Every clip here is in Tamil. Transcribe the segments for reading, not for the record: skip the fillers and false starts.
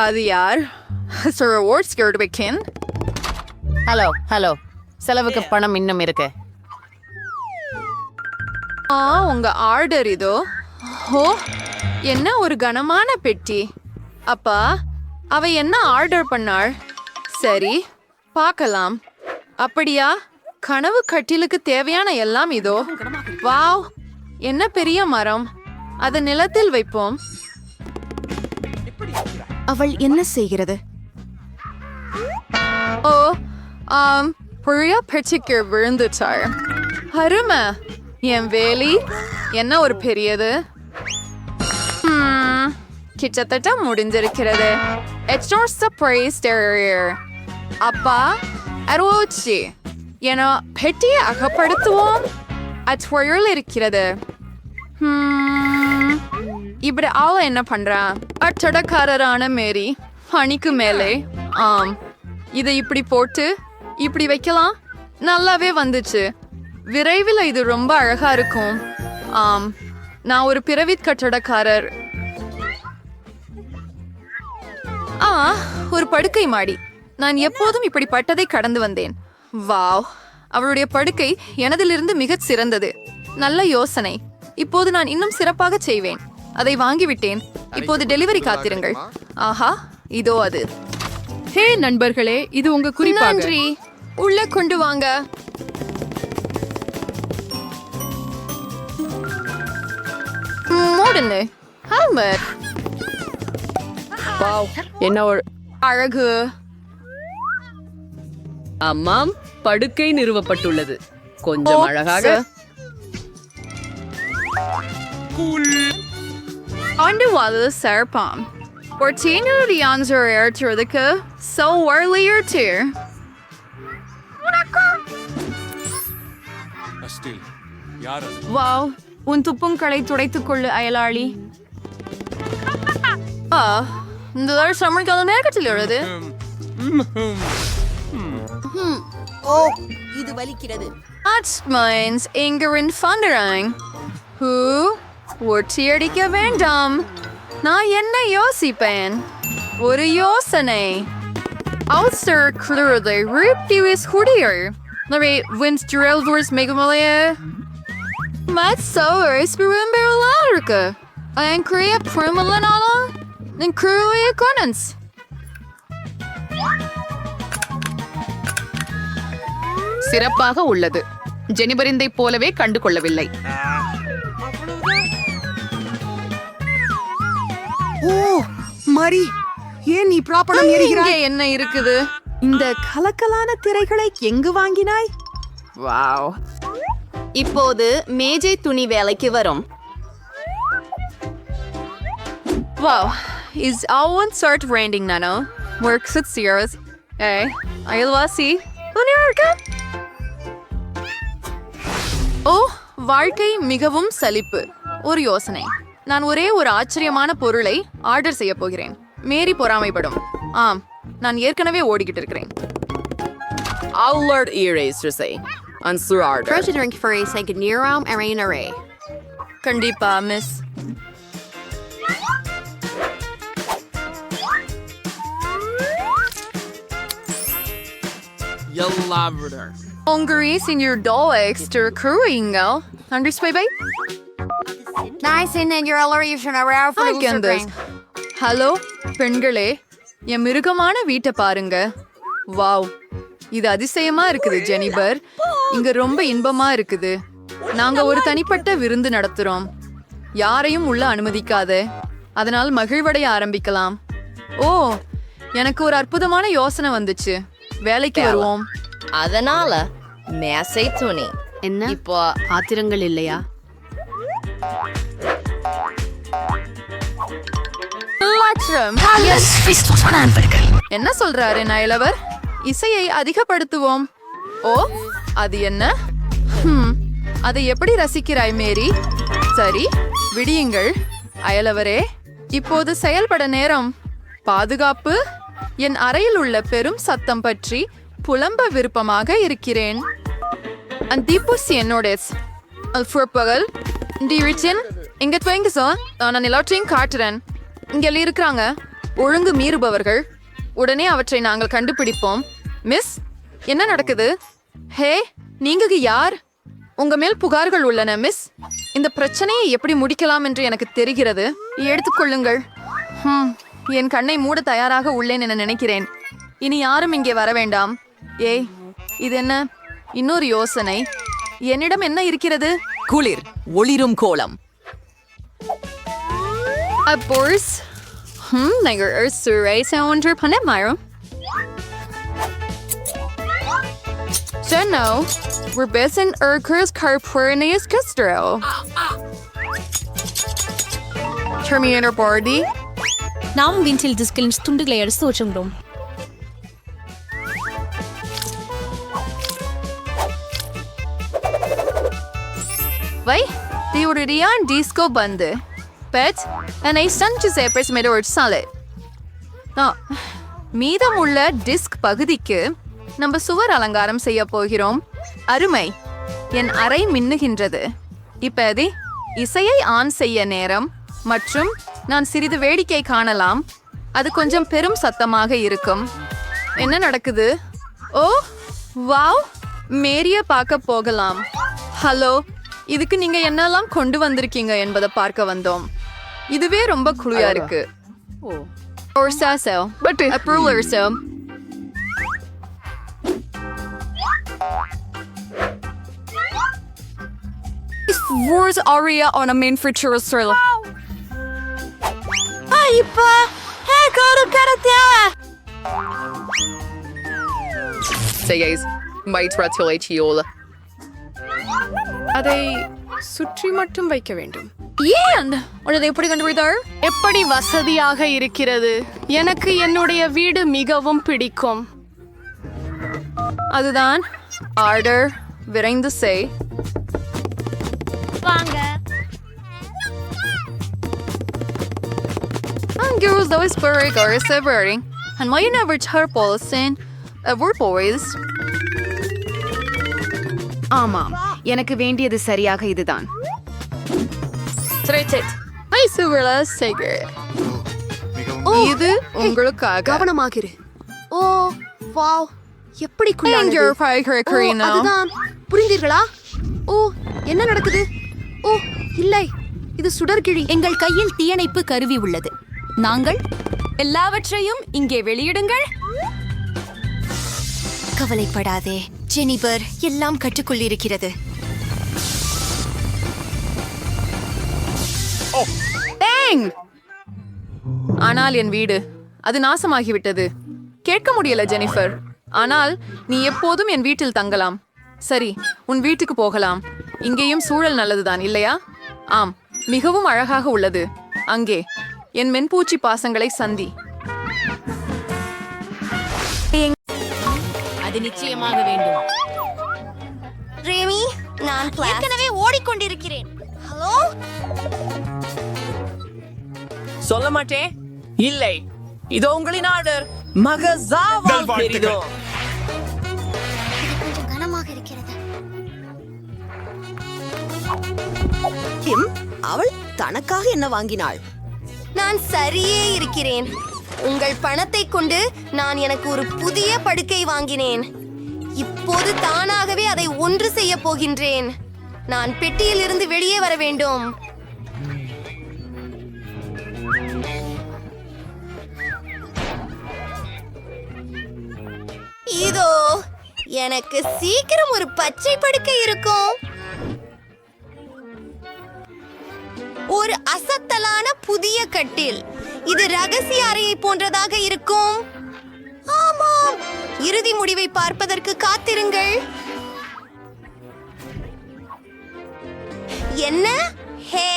அது யார்? Sir, what's scared to begin? Hello செலவுக்கு பணம் இன்னும் இருக்கு. உங்க ஆர்டர் இதோ. ஓ, என்ன ஒரு கனமான பெட்டி. அப்பா, அவ என்ன ஆர்டர் பண்ணாள்? சரி, பார்க்கலாம். அப்படியா? கனவு கட்டிலுக்கு தேவையான எல்லாம் இதோ. வாவ், என்ன பெரிய மரம். அதை நிலத்தில் வைப்போம். அவள் என்ன செய்கிறது? ஓ, பெரிய பெட்டிக்கு விழுந்துட்டாள். அருமை. என் வேலி என்ன ஒரு பெரியது. கிட்டத்தட்ட முடிஞ்சிருக்கிறது. அப்பா, அரோச்சி என பெட்டியை அகப்படுத்துவோம். அச்சுவழில் இருக்கிறது. இப்படி அவள என்ன பண்றா? அச்சடக்காரரான மேரி பணிக்கு மேலே. இதை இப்படி போட்டு இப்படி வைக்கலாம். நல்லாவே வந்துச்சு. விரைவில் இது ரொம்ப அழகா இருக்கும். நான் ஒரு பிறவி கட்டடக்காரர். ஒரு படுக்கை மாடி. நான் எப்போதும் இப்படிப்பட்டதை கடந்து வந்தேன். வாவ், அவளுடைய படுக்கை எனதிலிருந்து மிகச் சிறந்தது. நல்ல யோசனை. இப்போது நான் இன்னும் சிறப்பாக செய்வேன். அதை வாங்கிவிட்டேன். இப்போது டெலிவரி காத்திருங்கள். ஆஹா, இதோ அது. ஹே நண்பர்களே, இது உங்க குறிப்பு. நன்றி. உள்ள கொண்டு வாங்க. மூடுன்னு. ஹல்மர். வாவ், என்ன ஒரு அழகு. ஆமாம், படுக்கை நிறுவப்பட்டுள்ளது. கொஞ்சம் அழகாக. ஆண்டுவாது சேர்ப்பாம். ஒரு சீனடி ஆன்சர் ஏற்றுவதுக்கு so earlier too. வாவ், உன் துப்புங்களை துடைத்துக் கொள்ளு அயலாளி. இந்த சமைக்காத நேரத்தில் எழுது. ஓ, இது வலிக்கிறது. இங்கரின் ஃபண்டராங். ஒட்டி அடிக்க வேண்டாம். நான் என்ன யோசிப்பேன்? ஒரு யோசனை. அவுஸ்டர் குளிரதை ரிப்டிவிஸ் குடியர். நவே வின்ஸ்ட்ரல்வர்ஸ் மெகுமலையே. மத்சோவர்ஸ் விரும்புகிறதா இருக்கு. அயன்கிரிய பிரமலனாலும் நின்றுய கொனன்ஸ். சிறப்பாக உள்ளது. ஜெனிபரிந்தை போலவே கண்டு கொள்ளவில்லை. ஓ, மரி, ஏன் நீ ப்ராப்பரம் எரிகிறாய்? இங்கே என்ன இருக்குது? இந்த கலக்கலான திரைகளை எங்கு வாங்கினாய்? வாவ். இப்போது மேஜை துணி வேலைக்கு வரும். Wow, is all start raining nano? Works at Sears. Hey, அயல்வாசி உன்னிருக்க? ஓ, வாழ்க்கை மிகவும் சலிப்பு. ஒரு யோசனை. நான் ஒரே ஒரு ஆச்சரியமான பொருளை ஆர்டர் செய்ய போகிறேன். மேரி பொறாமைப்படும். நான் ஏற்கனவே ஓடிக்கிட்டு இருக்கிறேன். Allard eraser answer order. President for a second year arena array. கண்டிப்பா miss. Hungry senior doll extra crewing. Understand, babe? Nice and then you're already around for the this. Hello பெண்களே, என் மிருகமான வீட்டை பாருங்க. வாவ், இது அதிசயமா இருக்குது ஜெனிபர். இங்க ரொம்ப இன்பமா இருக்குது. நாங்க ஒரு தனிப்பட்ட விருந்து நடத்துறோம். யாரையும் உள்ள அனுமதிக்காத. அதனால் மகிழ்வடைய ஆரம்பிக்கலாம். ஓ, எனக்கு ஒரு அற்புதமான யோசனை வந்துச்சு. வேலைக்கு வருவோம். அதனால மேசை துணி. என்ன இப்போ ஆத்திரங்கள் இல்லையா? என்ன சொல்றாரு நயலவர்? இசையை அதிகப்படுத்துவோம். ஓ, அது என்ன? அதை எப்படி ரசிக்கிறாய் மேரி? சரி, விடியுங்கள் அயலவரே. இப்போது செயல்பட நேரம். பாதுகாப்பு. என் அறையில் உள்ள பெரும் சத்தம் பற்றி புலம்ப விருப்பமாக இருக்கிறேன். அந்தீப்புஸ் என்னோடஸ் அல்ஃபுர்பகல் டிரிச்சின் இங்க துவங்க சார். நான் எல்லாத்தையும் காட்டுறேன். இங்க இருக்கிறாங்க. ஒழுங்கு மீறுபவர்கள். உடனே அவற்றை நாங்கள் கண்டுபிடிப்போம். மிஸ், என்ன நடக்குது? ஹே, நீங்க யார்? உங்க மேல் புகார்கள் உள்ளன மிஸ். இந்த பிரச்சனையை எப்படி முடிக்கலாம் என்று எனக்கு தெரிகிறது. எடுத்துக்கொள்ளுங்கள். என் கண்ணை மூட தயாராக உள்ளேன் என நினைக்கிறேன். இனி யாரும் இங்கே வர வேண்டாம். ஏய், இது என்ன? இன்னொரு யோசனை. என்னிடம் என்ன இருக்கிறது? குளிர் ஒளிரும் கோலம். Boris, nagar surai sounder panet myram. So no, we're busy Urkers Carpurnius Castro. Terminator Bardi. நாம் வின்சில் டிஸ்கிலின் துண்டுகளை எடுத்து வச்சுக்கிறோம். Vai, det gjorde det en disco bande. Bet, en ei stanche sepers med ord salad. மீதமுள்ள டிஸ்க் பகுதிக்கு நம்ம சுவர் அலங்காரம் செய்ய போகிறோம். அருமை, என் அறை மின்னுகின்றது. இப்போது இசையை ஆன் செய்ய நேரம் மற்றும் நான் சிறிது வேடிக்கை காணலாம். அது கொஞ்சம் பெரும் சத்தமாக இருக்கும். என்ன நடக்குது? ஓ வாவ், மேரிய பார்க்க போகலாம். ஹலோ, இதுக்கு நீங்க என்னெல்லாம் கொண்டு வந்திருக்கீங்க என்பதை பார்க்க வந்தோம். இதுவே ரொம்ப குளியா இருக்கு. Or so. But a ruler so. Wars aria on a main feature sir. இப்ப Sayes, Maitratulatiol. அதை சுற்றி மட்டும் வைக்க வேண்டும். ஏன் உனதை எப்படி கண்டுபிடித்தாள்? எப்படி வசதியாக இருக்கிறது. எனக்கு என்னுடைய வீடு மிகவும் பிடிக்கும். அதுதான் ஆர்டர். விரைந்து செய். வாங்க. Girls always very girls separating. And why you never tell Paulson? We're boys. ஆமாம், எனக்கு வேண்டியது சரியாக இதுதான். Hi, Suverla Sager. இது உங்களுக்காக. கவனமாக இரு. ஓ வாவ், எப்படி And குள்ளானது. your fire Karina. அதுதான், புரிந்தீர்களா? ஓ, என்ன நடக்குது? ஓ இல்லை, இது சுடர்கிழி. எங்கள் கையில் தீயணைப்பு கருவி உள்ளது. நாங்கள் எல்லாவற்றையும் இங்கே வெளியிடுங்கள். கவலைப்படாதே ஜெனிபர், எல்லாம் கட்டுக்குள் இருக்கிறது. ஆனால் என் வீடு அது நாசமாகிவிட்டது. கேட்க முடியல ஜெனிஃபர். ஆனால் நீ எப்போதும் என் வீட்டில் தங்கலாம். சரி, உன் வீட்டுக்கு போகலாம். இங்கேயும் சூழல் நல்லதுதான் இல்லையா? ஆம், மிகவும் அழகாக உள்ளது. அங்கே என் மென்பூச்சி பாசங்களை சந்தி. அது நிச்சயமாக வேண்டும். ரேமி, நான் ஏற்கனவே ஓடிக்கொண்டிருக்கிறேன். ஹலோ, சொல்ல மாட்டேன். இல்லை, இதோ உங்களின் ஆர்டர். மகசாவால் பெரிதோ. கொஞ்சம் கனமாக இருக்கிறது. அவள் தனக்காக என்ன வாங்கினாள்? நான் சரியே இருக்கிறேன். உங்கள் பணத்தை கொண்டு நான் எனக்கு ஒரு புதிய படுக்கை வாங்கினேன். இப்போது தானாகவே அதை ஒன்று செய்ய போகின்றேன். நான் பெட்டியில் இருந்து வெளியே வர வேண்டும். இதோ எனக்கு சீக்கிரம் ஒரு பச்சை படுக்கை இருக்கும். ஒரு அசத்தலான புதிய கட்டில். இது ரகசிய அறையை போன்றதாக இருக்கும். ஆமாம், இறுதி முடிவை பார்ப்பதற்கு காத்திருங்கள். என்ன? ஹே,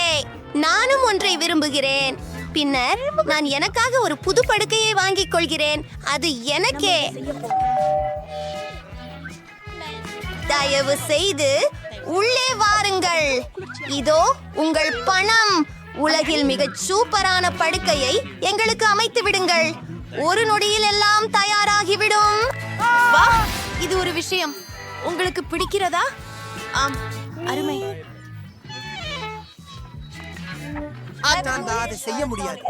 நானும் ஒன்றை விரும்புகிறேன். பின்னர் நான் எனக்காக ஒரு புது படுக்கையை வாங்கிக் கொள்கிறேன். அது எனக்கே. தயவு செய்து உள்ளே வாருங்கள். இதோ உங்கள் பணம். உலகில் மிகச் சூப்பரான படுக்கையை எங்களுக்கு அமைத்து விடுங்கள். ஒரு நொடியில் எல்லாம் தயாராகிவிடும். வா, இது ஒரு விஷயம். உங்களுக்கு பிடிக்கிறதா? ஆம், அருமை. அதை செய்ய முடியாது.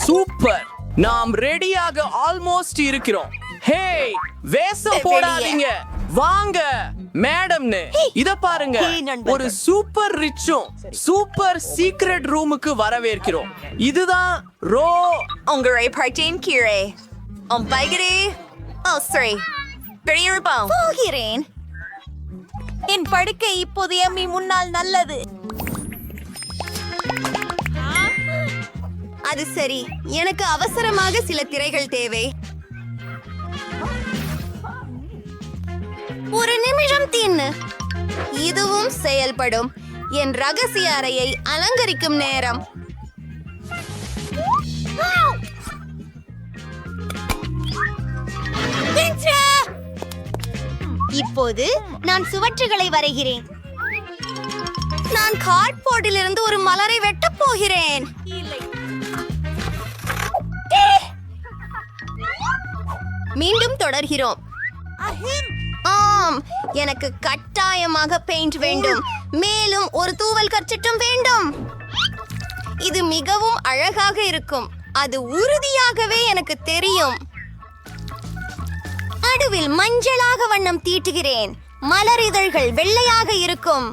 சூப்பர், நாம் ரெடியாக ஆல்மோஸ்ட் இருக்கிறோம். ஹே, வேஷம் போடாதீங்க, வாங்க மேடம்னு. இத பாருங்க, ஒரு சூப்பர் ரிச்சும் சூப்பர் சீக்ரெட் ரூமுக்கு வரவேற்கிறோம். இதுதான் ரோ. உங்களை பார்த்தேன் கீழே. பைகரே. சரி, பெரியப்பா போகிறேன். என் படுக்கை இப்போது எம்மி முன்னால் நல்லது. அது சரி, எனக்கு அவசரமாக சில திரைகள் தேவை. ஒரு நிமிஷம் தின்னு. இதுவும் செயல்படும். என் ரகசிய அறையை அலங்கரிக்கும் நேரம். இப்போது நான் சுவற்றுகளை வரைகிறேன். நான் கார்ட்போர்டிலிருந்து ஒரு மலரை வெட்டப் போகிறேன். மீண்டும் தொடர்கிறோம். ஆம், எனக்கு கட்டாயமாக பெயிண்ட் வேண்டும். மேலும் ஒரு தூவல் கர்ச்சிட்டும் வேண்டும். இது மிகவும் அழகாக இருக்கும். அது உறுதியாகவே எனக்கு தெரியும். நடுவில் மஞ்சளாக வண்ணம் தீட்டுகிறேன். மலர் இதழ்கள் வெள்ளையாக இருக்கும்.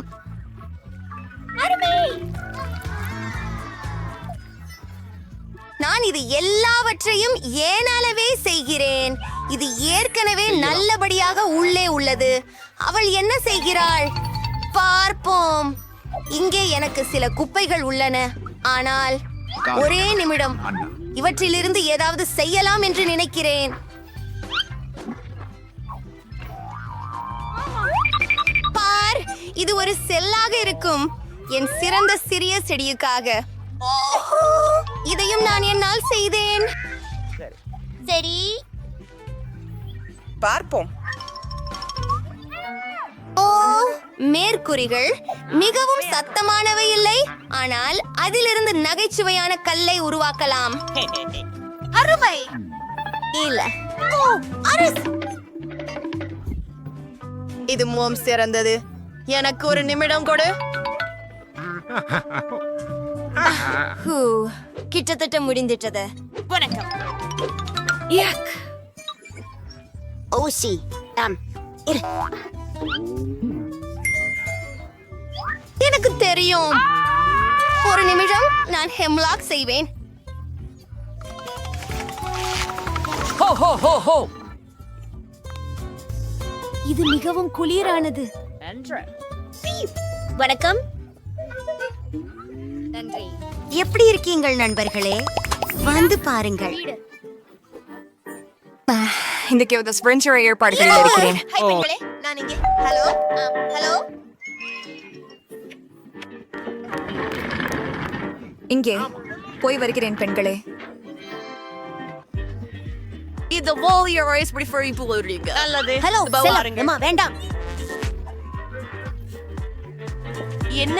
நான் இது எல்லாவற்றையும் ஏனாலவே செய்கிறேன். இது ஏற்கனவே நல்லபடியாக உள்ளே உள்ளது. அவள் என்ன செய்கிறாள் பார்ப்போம். இங்கே எனக்கு சில குப்பைகள் உள்ளன. ஆனால் ஒரே நிமிடம், இவற்றிலிருந்து ஏதாவது செய்யலாம் என்று நினைக்கிறேன். பார், இது ஒரு செல்லாக இருக்கும். என் சிறந்த சிறிய செடியுக்காக. இதையும் நான் என்னால் செய்தேன். சரி, பார்ப்போம். ஓ, மேற்கூறிகள் மிகவும் சத்தமானவை இல்லை, ஆனால் அதிலிருந்து நகைச்சுவையான கல்லை உருவாக்கலாம். அருமை இல்ல. ஓ, அரசு. இது மிகவும் சிறந்தது. எனக்கு ஒரு நிமிடம் கொடு. கிட்டத்தட்ட முடிந்துட்டது. வணக்கம். ஓசி எனக்கு தெரியும். ஒரு நிமிடம், நான் ஹெம்லாக் செய்வேன். ஹோ ஹோ ஹோ ஹோ. இது மிகவும் குளிரானது. வணக்கம். நன்றி. எப்படி இருக்கீங்கள் நண்பர்களே? வந்து பாருங்கள். இன்றைக்கு ஒரு ஸ்பிரின்சர் ஏற்பாடுகளில் இருக்கிறேன். ஹாய் பெண்களே, நான் இங்கே. Hello hello. இங்கே போய் வருகிறேன் பெண்களே. இது வாலியர் ரைஸ் ப்ரிஃபரி புலரிங்க. நல்லது. ஹலோ செல்லம். அம்மா வேண்டாம். என்ன?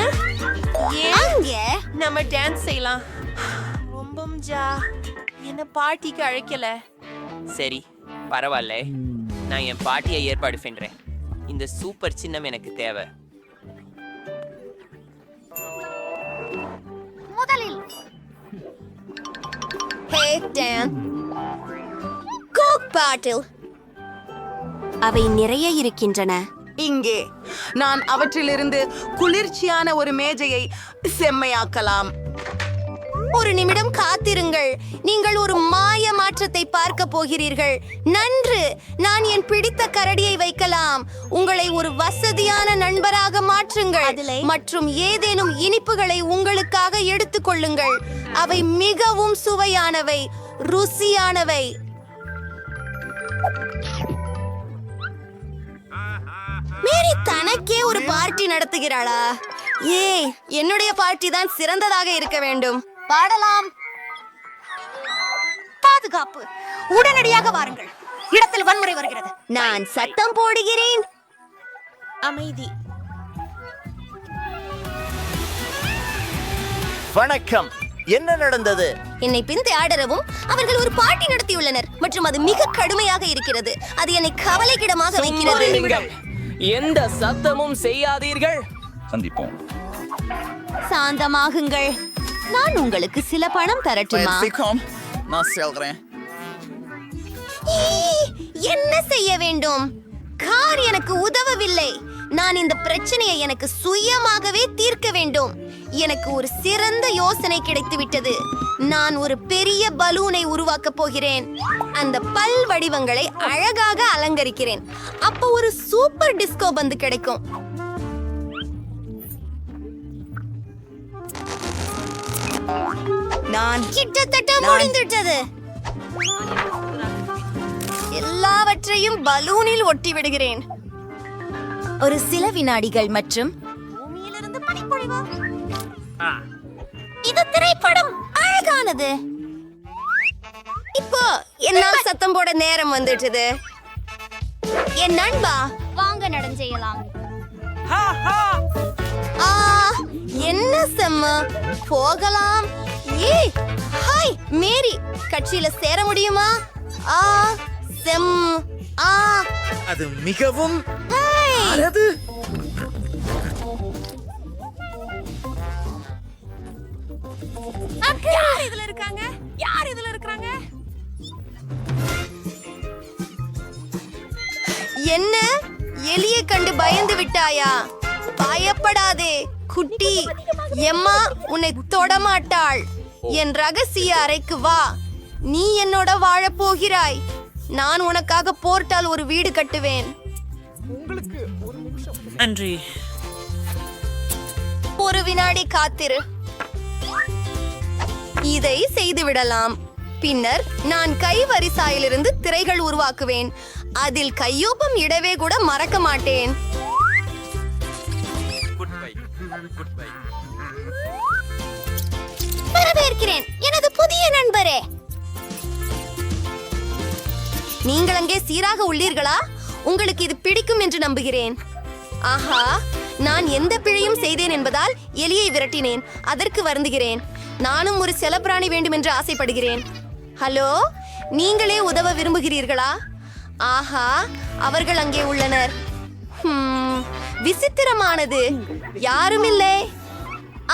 அங்கே நம்ம டான்ஸ் செய்யலாம். ரொம்பம் ஜா என்ன பார்ட்டிக்கு அழைக்கல. சரி, பரவாயில்ல. நான் என் பார்ட்டியை ஏற்பாடு பண்றேன். இந்த சூப்பர் சின்னம் எனக்கு தேவை. முதலில் ஹே டான் கோக் பாட்டில். அவை நிறைய இருக்கின்றன. இங்கே நான் அவற்றிலிருந்து குளிர்ச்சியான ஒரு மேஜையை செம்மையாக்கலாம். ஒரு நிமிடம் காத்திருங்கள். நீங்கள் ஒரு மாய மாற்றத்தை பார்க்க போகிறீர்கள். நன்று, நான் என் பிடித்த கரடியை வைக்கலாம். உங்களை ஒரு வசதியான நண்பராக மாற்றுங்கள் மற்றும் ஏதேனும் இனிப்புகளை உங்களுக்காக எடுத்துக்கொள்ளுங்கள். அவை மிகவும் சுவையானவை, ருசியானவை. மேரி தனக்கே ஒரு பார்ட்டி நடத்துகிறாளா? ஏய், என்னுடைய பார்ட்டி தான் சிறந்ததாக இருக்க வேண்டும். பாடலாம். பாதுகாப்பு. உடனடியாக வாருங்கள். இடத்தில் வன்முறை வருகிறது. நான் சத்தம் போடுகிறேன். அமைதி. வணக்கம். என்ன நடந்தது? என்னை பிந்தி ஆடரவும் அவர்கள் ஒரு பார்ட்டி நடத்தியுள்ளனர் மற்றும் அது மிக கடுமையாக இருக்கிறது. அது என்னை கவலைக்கிடமாக வைக்கிறது. எந்த சத்தமும் செய்யாதீர்கள். சந்திப்போம். சாந்தமாகுங்கள். நான் உங்களுக்கு சில பணம் தரட்டுமா? நான் சொல்றேன். ஈ, என்ன செய்ய வேண்டும்? கார் எனக்கு உதவவில்லை. நான் இந்த பிரச்சனையை எனக்கு சுயமாகவே தீர்க்க வேண்டும். எனக்கு ஒரு சிறந்த யோசனை கிடைத்துவிட்டது. நான் ஒரு பெரிய பலூனை உருவாக்கப் போகிறேன். அந்த பல் வடிவங்களை அழகாக அலங்கரிக்கிறேன். அப்போ ஒரு சூப்பர் டிஸ்கோ பந்து கிடைக்கும். நான் கிட்டத்தட்ட முடிந்துவிட்டது. எல்லாவற்றையும் பலூனில் ஒட்டி விடுகிறேன். ஒரு சில வினாடிகள் மற்றும் பூமியிலிருந்து பனிப்பொழிவு. இது திரைப்படம் அழகானது. இப்போ என்னால் சத்தம் போட நேரம் வந்துட்டது. என் நண்பா, வாங்க நடஞ்செய்யலாம். என்ன செம்ம, போகலாம். ஏய், ஹாய் மேரி, கட்சியில சேர முடியுமா? செம். அது மிகவும் ஹாய். அது யார் இதுல இருக்காங்க? யார் இதுல இருக்காங்க? என்ன, எலியை கண்டு பயந்து விட்டாயா? பயப்படாதே குட்டி. எம்மா உன்னை தொடமாட்டாள். என் ரகசிய அறைக்கு வா. நீ என்னோட வாழப் போகிறாய். நான் உனக்காக போர்ட்டால் ஒரு வீடு கட்டுவேன். நன்றி. ஒரு வினாடி காத்திரு. இதை செய்து விடலாம். பின்னர் நான் கைவரிசாயிலிருந்து திரைகள் உருவாக்குவேன். அதில் கையொப்பம் இடவே கூட மறக்க மாட்டேன். வரவேற்கிறேன் எனது புதிய நண்பரே. நீங்கள் அங்கே சீராக உள்ளீர்களா? உங்களுக்கு இது பிடிக்கும் என்று நம்புகிறேன். ஆஹா, நான் எந்த பிழையும் செய்தேன் என்பதால் எலியை விரட்டினேன். அதற்கு வருந்துகிறேன். நானும் ஒரு செல்லப்பிராணி வேண்டும் என்று ஆசைப்படுகிறேன். ஹலோ, நீங்களே உதவ விரும்புகிறீர்களா? ஆஹா, அவர்கள் அங்கே உள்ளனர். விசித்திரமானது. யாருமில்லை.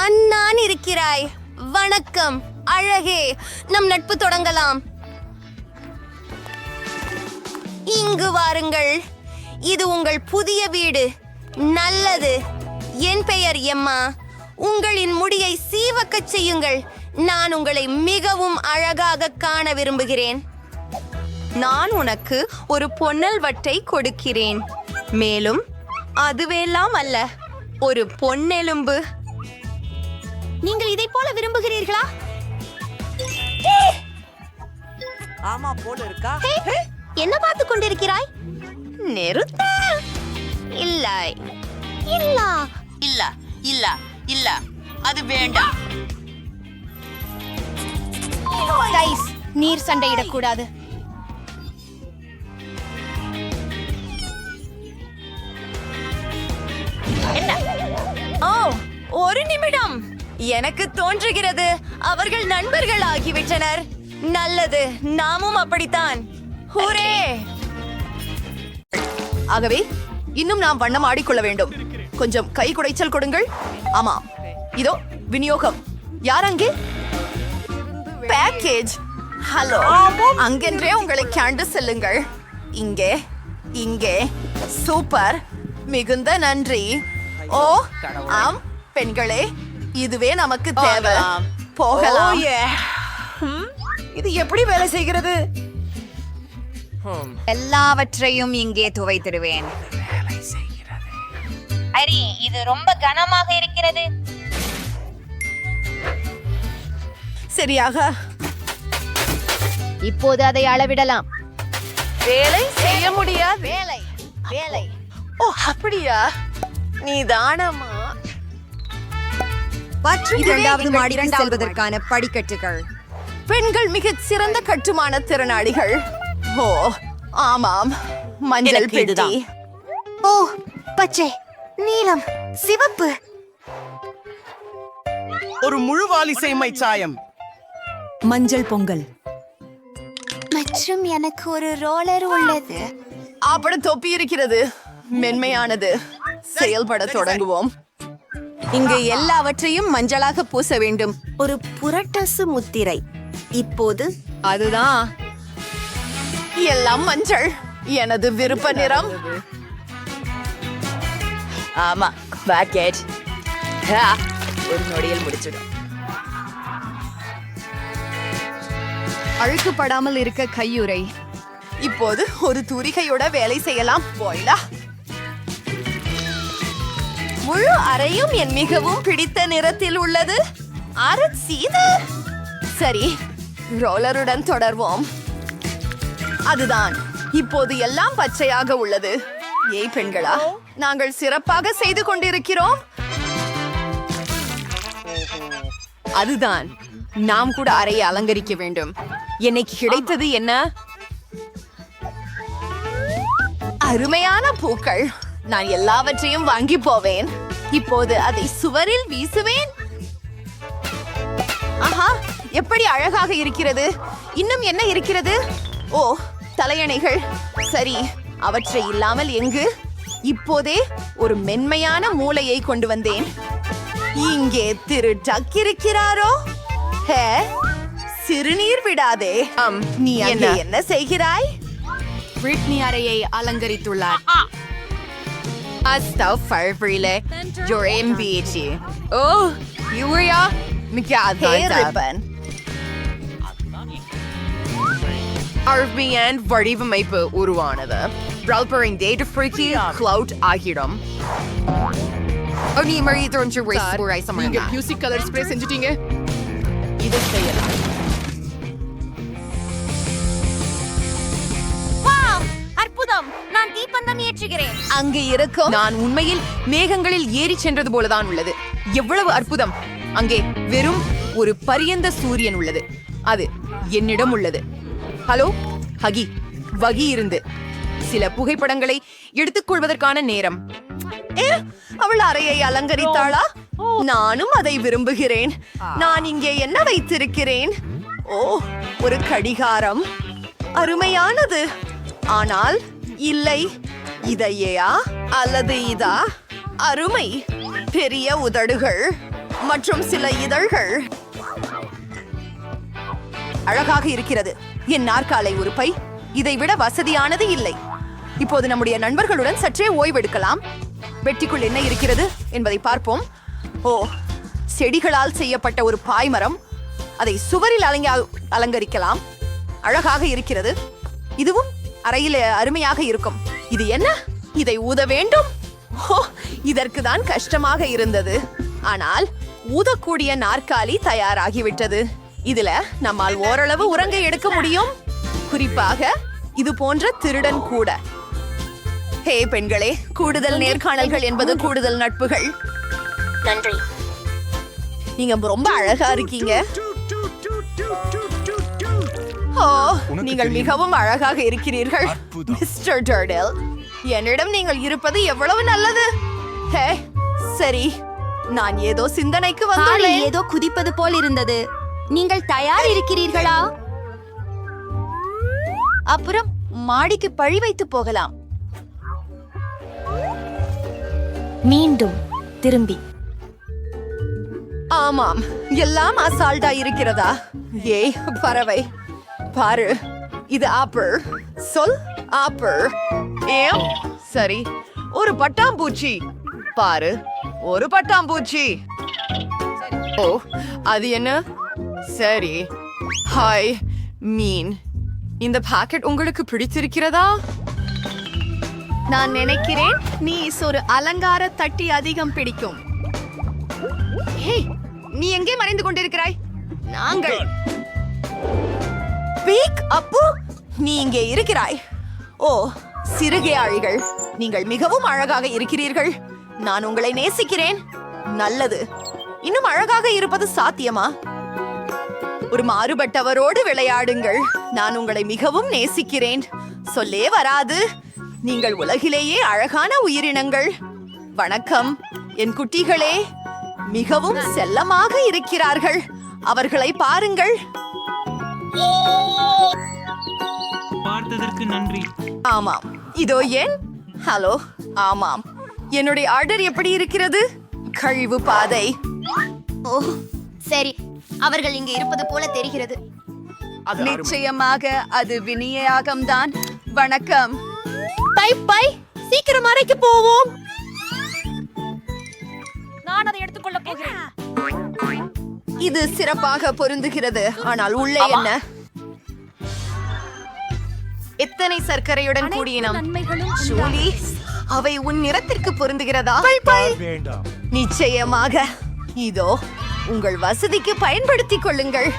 அண்ணான் இருக்கிறாய். வணக்கம் அழகே, நம் நட்பு தொடங்கலாம். இங்கு வாருங்கள். இது உங்கள் புதிய வீடு. நல்லது. என் பெயர் எம்மா. உங்களின் முடியை சீவக்கச் செய்யுங்கள். நான் உங்களை மிகவும் அழகாக காண விரும்புகிறேன். நான் உனக்கு ஒரு பொன்னல் வட்டை கொடுக்கிறேன். மேலும் அதுவெல்லாம் அல்ல, ஒரு பொன்னெலும்பு. நீங்கள் இதை போல விரும்புகிறீர்களா? ஆமா போல இருக்கா? என்ன பார்த்து கொண்டிருக்கிறாய்? நிறுத்த. இல்லை இல்ல இல்ல இல்ல இல்ல, அது வேண்டாம். கைஸ், நீர் சண்டையிடக்கூடாது. ஓ, ஒரு நிமிடம். எனக்கு தோன்றுகிறது அவர்கள் நண்பர்கள் ஆகிவிட்டனர். நல்லது, நாமும் அப்படித்தான். ஹூரே! ஆகவே இன்னும் நாம் வண்ணம் ஆடிக்கொள்ள வேண்டும். கொஞ்சம் கை குடைச்சல் கொடுங்கள். ஆமா, இதோ விநியோகம். யார் அங்கே? பேக்கேஜ். ஹலோ, அங்கென்றே உங்களை கேண்டு செல்லுங்கள். இங்கே இங்கே. சூப்பர், மிகுந்த நன்றி. ஓ ஆம் பெண்களே, இதுவே நமக்கு தேவை. போகலாம். இது எப்படி வேலை செய்கிறது? எல்லாவற்றையும் இங்கே துவைத்திடுவேன். அரி, இது ரொம்ப கனமாக இருக்கிறது. சரியாக. இப்போது அதை அளவிடலாம். வேலை செய்ய முடியாது. வேலை வேலை. ஓ, அப்படியா? நீ தானம்மா. இரண்டாவது மாடிக்கு செல்வதற்கான படிக்கட்டுகள். பெண்கள் மிகச் சிறந்த கட்டுமான திறனாளிகள். ஓ ஆமாம், மஞ்சள் எனக்கு பெட்டி. இதுதான். ஓ, பச்சை, நீலம், சிவப்பு. ஒரு முழு வாலிசைமை சாயம். மஞ்சள் பொங்கல். மற்றும் எனக்கு ஒரு ரோலர் உள்ளது. அப்படி தொப்பி இருக்கிறது. மென்மையானது. செயல்பட தொடங்குவோம். இங்கு எல்லாவற்றையும் மஞ்சளாக பூச வேண்டும். ஒரு புரட்டசு முத்திரை. இப்போது அதுதான் எல்லாம் மஞ்சள். எனது விருப்ப நிறம். ஆமா, பாக்கெட். ஒரு நொடியில் முடிச்சிடும். அழுக்குப்படாமல் இருக்க கையுறை. இப்போது ஒரு தூரிகையோட வேலை செய்யலாம். போயிலா. முழு அறையும் என் மிகவும் பிடித்த நிறத்தில் உள்ளது. அரைச்சீது. சரி, ரோலருடன் தொடர்வோம். அதுதான். இப்போது எல்லாம் பச்சையாக உள்ளது. ஏய் பெண்களா, நாங்கள் சிறப்பாக செய்து கொண்டிருக்கிறோம். அதுதான். நாம் கூட அறையை அலங்கரிக்க வேண்டும். எனக்கு கிடைத்தது என்ன? அருமையான பூக்கள். நான் எல்லாவற்றையும் வாங்கி போவேன். இப்போது அதை சுவரில் வீசுவேன். ஆஹா, எப்படி அழகாக இருக்கிறது. இன்னும் என்ன இருக்கிறது? ஓ, தலையணைகள். சரி, அவற்றை இல்லாமல் எங்கு? இப்போதே ஒரு மென்மையான மூளையை கொண்டு வந்தேன். இங்கே திரு டக் இருக்கிறாரோ? ஹே, சிறுநீர் விடாதே. நீ அங்கே என்ன செய்கிறாய்? பிரிட்னி அறையை அலங்கரித்துள்ளார். Oh, Julia, Mikhail Arvian வடிவமைப்பு உருவானது. Browsering data freaky cloud ஆகிடும். நீ மறி தோன்று வைஸ்புரை நீங்க சமயமா. மியூசிக் கலர் ஸ்ப்ரே செஞ்சிட்டீங்க. இது செய்யலாம். அற்புதம். நான் தீப்பந்தம் ஏற்றுகிறேன். அங்கே இருக்கும். நான் உண்மையில் மேகங்களில் ஏறி சென்றது போலதான் உள்ளது. எவ்வளவு அற்புதம். அங்கே வெறும் ஒரு பரியந்த சூரியன் உள்ளது. அது என்னிடம் உள்ளது. ஹலோ ஹகி, வகி இருந்து சில புகைப்படங்களை எடுத்துக்கொள்வதற்கான நேரம். அவள் அறையை அலங்கரித்தாளா? நானும் அதை விரும்புகிறேன். நான் இங்கே என்ன வைத்திருக்கிறேன்? ஓ, ஒரு கடிகாரம். அருமையானது. ஆனால் இல்லை, இதையா அல்லது இதா? அருமை. பெரிய உதடுகள் மற்றும் சில இதழ்கள். அழகாக இருக்கிறது. என் நாற்காலை ஒரு பை. இதைவிட வசதியானது இல்லை. இப்போது நம்முடைய நண்பர்களுடன் சற்றே ஓய்வெடுக்கலாம். பெட்டிக்குள் என்ன இருக்கிறது என்பதை பார்ப்போம். ஓ, செடிகளால் செய்யப்பட்ட ஒரு பாய்மரம். அதை சுவரில் அலங்கரிக்கலாம். அழகாக இருக்கிறது. இதுவும் அறையில் அருமையாக இருக்கும். இது என்ன? இதை ஊத வேண்டும். ஓ, இதற்கு தான் கஷ்டமாக இருந்தது. ஆனால் ஊதக்கூடிய நாற்காலி தயாராகிவிட்டது. இதுல நம்மால் ஓரளவு உறங்க எடுக்க முடியும். குறிப்பாக இது போன்ற திருடன் கூட. ஹே பெண்களே, கூடுதல் நேர்காணல்கள் என்பது கூடுதல் நட்புகள். நன்றி. நீங்க ரொம்ப அழகா இருக்கீங்க. ஓ, நீங்கள் மிகவும் அழகாக இருக்கிறீர்கள் மிஸ்டர் டர்டில். என்னிடம் நீங்கள் இருப்பது எவ்வளவு நல்லது. ஹே, சரி, நான் ஏதோ சிந்தனைக்கு வந்துள்ளேன். ஏதோ குதிப்பது போல் இருந்தது. நீங்கள் தயார் இருக்கிறீர்களா? அப்புறம் மாடிக்கு பழி வைத்து போகலாம். மீண்டும் திரும்பி. ஆமாம், எல்லாம் அசால்ட்டா இருக்கிறதா? ஏய் பறவை, பாரு, இது ஆப்பிள். சொல் ஆப்பிள். ஏம், சரி, ஒரு பட்டாம்பூச்சி. பாரு, ஒரு பட்டாம்பூச்சி. ஓ, அது என்ன? சரி, ஹாய் மீன். இந்த பாக்கெட் உங்களுக்கு பிடித்திருக்கிறதா? நான் நினைக்கிறேன் நீ ஒரு அலங்கார தட்டி அதிகம் பிடிக்கும். ஹே, நீ எங்கே மறைந்து கொண்டிருக்கிறாய்? நாங்கள் பீக் அப்பு, நீ இங்கே இருக்கிறாய். ஓ, சிறுகையாழிகள், நீங்கள் மிகவும் அழகாக இருக்கிறீர்கள். நான் உங்களை நேசிக்கிறேன். நல்லது. இன்னும் அழகாக இருப்பது சாத்தியமா? ஒரு மாறுபட்டவரோடு விளையாடுங்கள். நான் உங்களை மிகவும் நேசிக்கிறேன். சொல்லே வராது. நீங்கள் உலகிலேயே அழகான உயிரினங்கள். வணக்கம் என் குட்டிகளே. மிகவும் செல்லமாக இருக்கிறார்கள். அவர்களை பாருங்கள். பார்த்ததற்கு நன்றி. ஆமாம், இதோ ஏன். ஹலோ. ஆமாம், என்னுடைய ஆர்டர் எப்படி இருக்கிறது? கழிவு பாதை. ஓ சரி, அவர்கள் இங்கு இருப்பது போல தெரிகிறது. நிச்சயமாக அது விநியோகம்தான். வணக்கம். பை பை, சீக்கிரம் அறைக்கு போவோம். நான் அதை எடுத்துக்கொள்ள போகிறேன். இது சிறப்பாக பொருந்துகிறது. ஆனால் உள்ளே என்ன? எத்தனை சர்க்கரையுடன் கூடியனம். ஜூலி, அவை உன் நிறத்திற்கு பொருந்துகிறதா? நிச்சயமாக. இதோ உங்கள் வசதிக்கு பயன்படுத்திக் கொள்ளுங்கள்.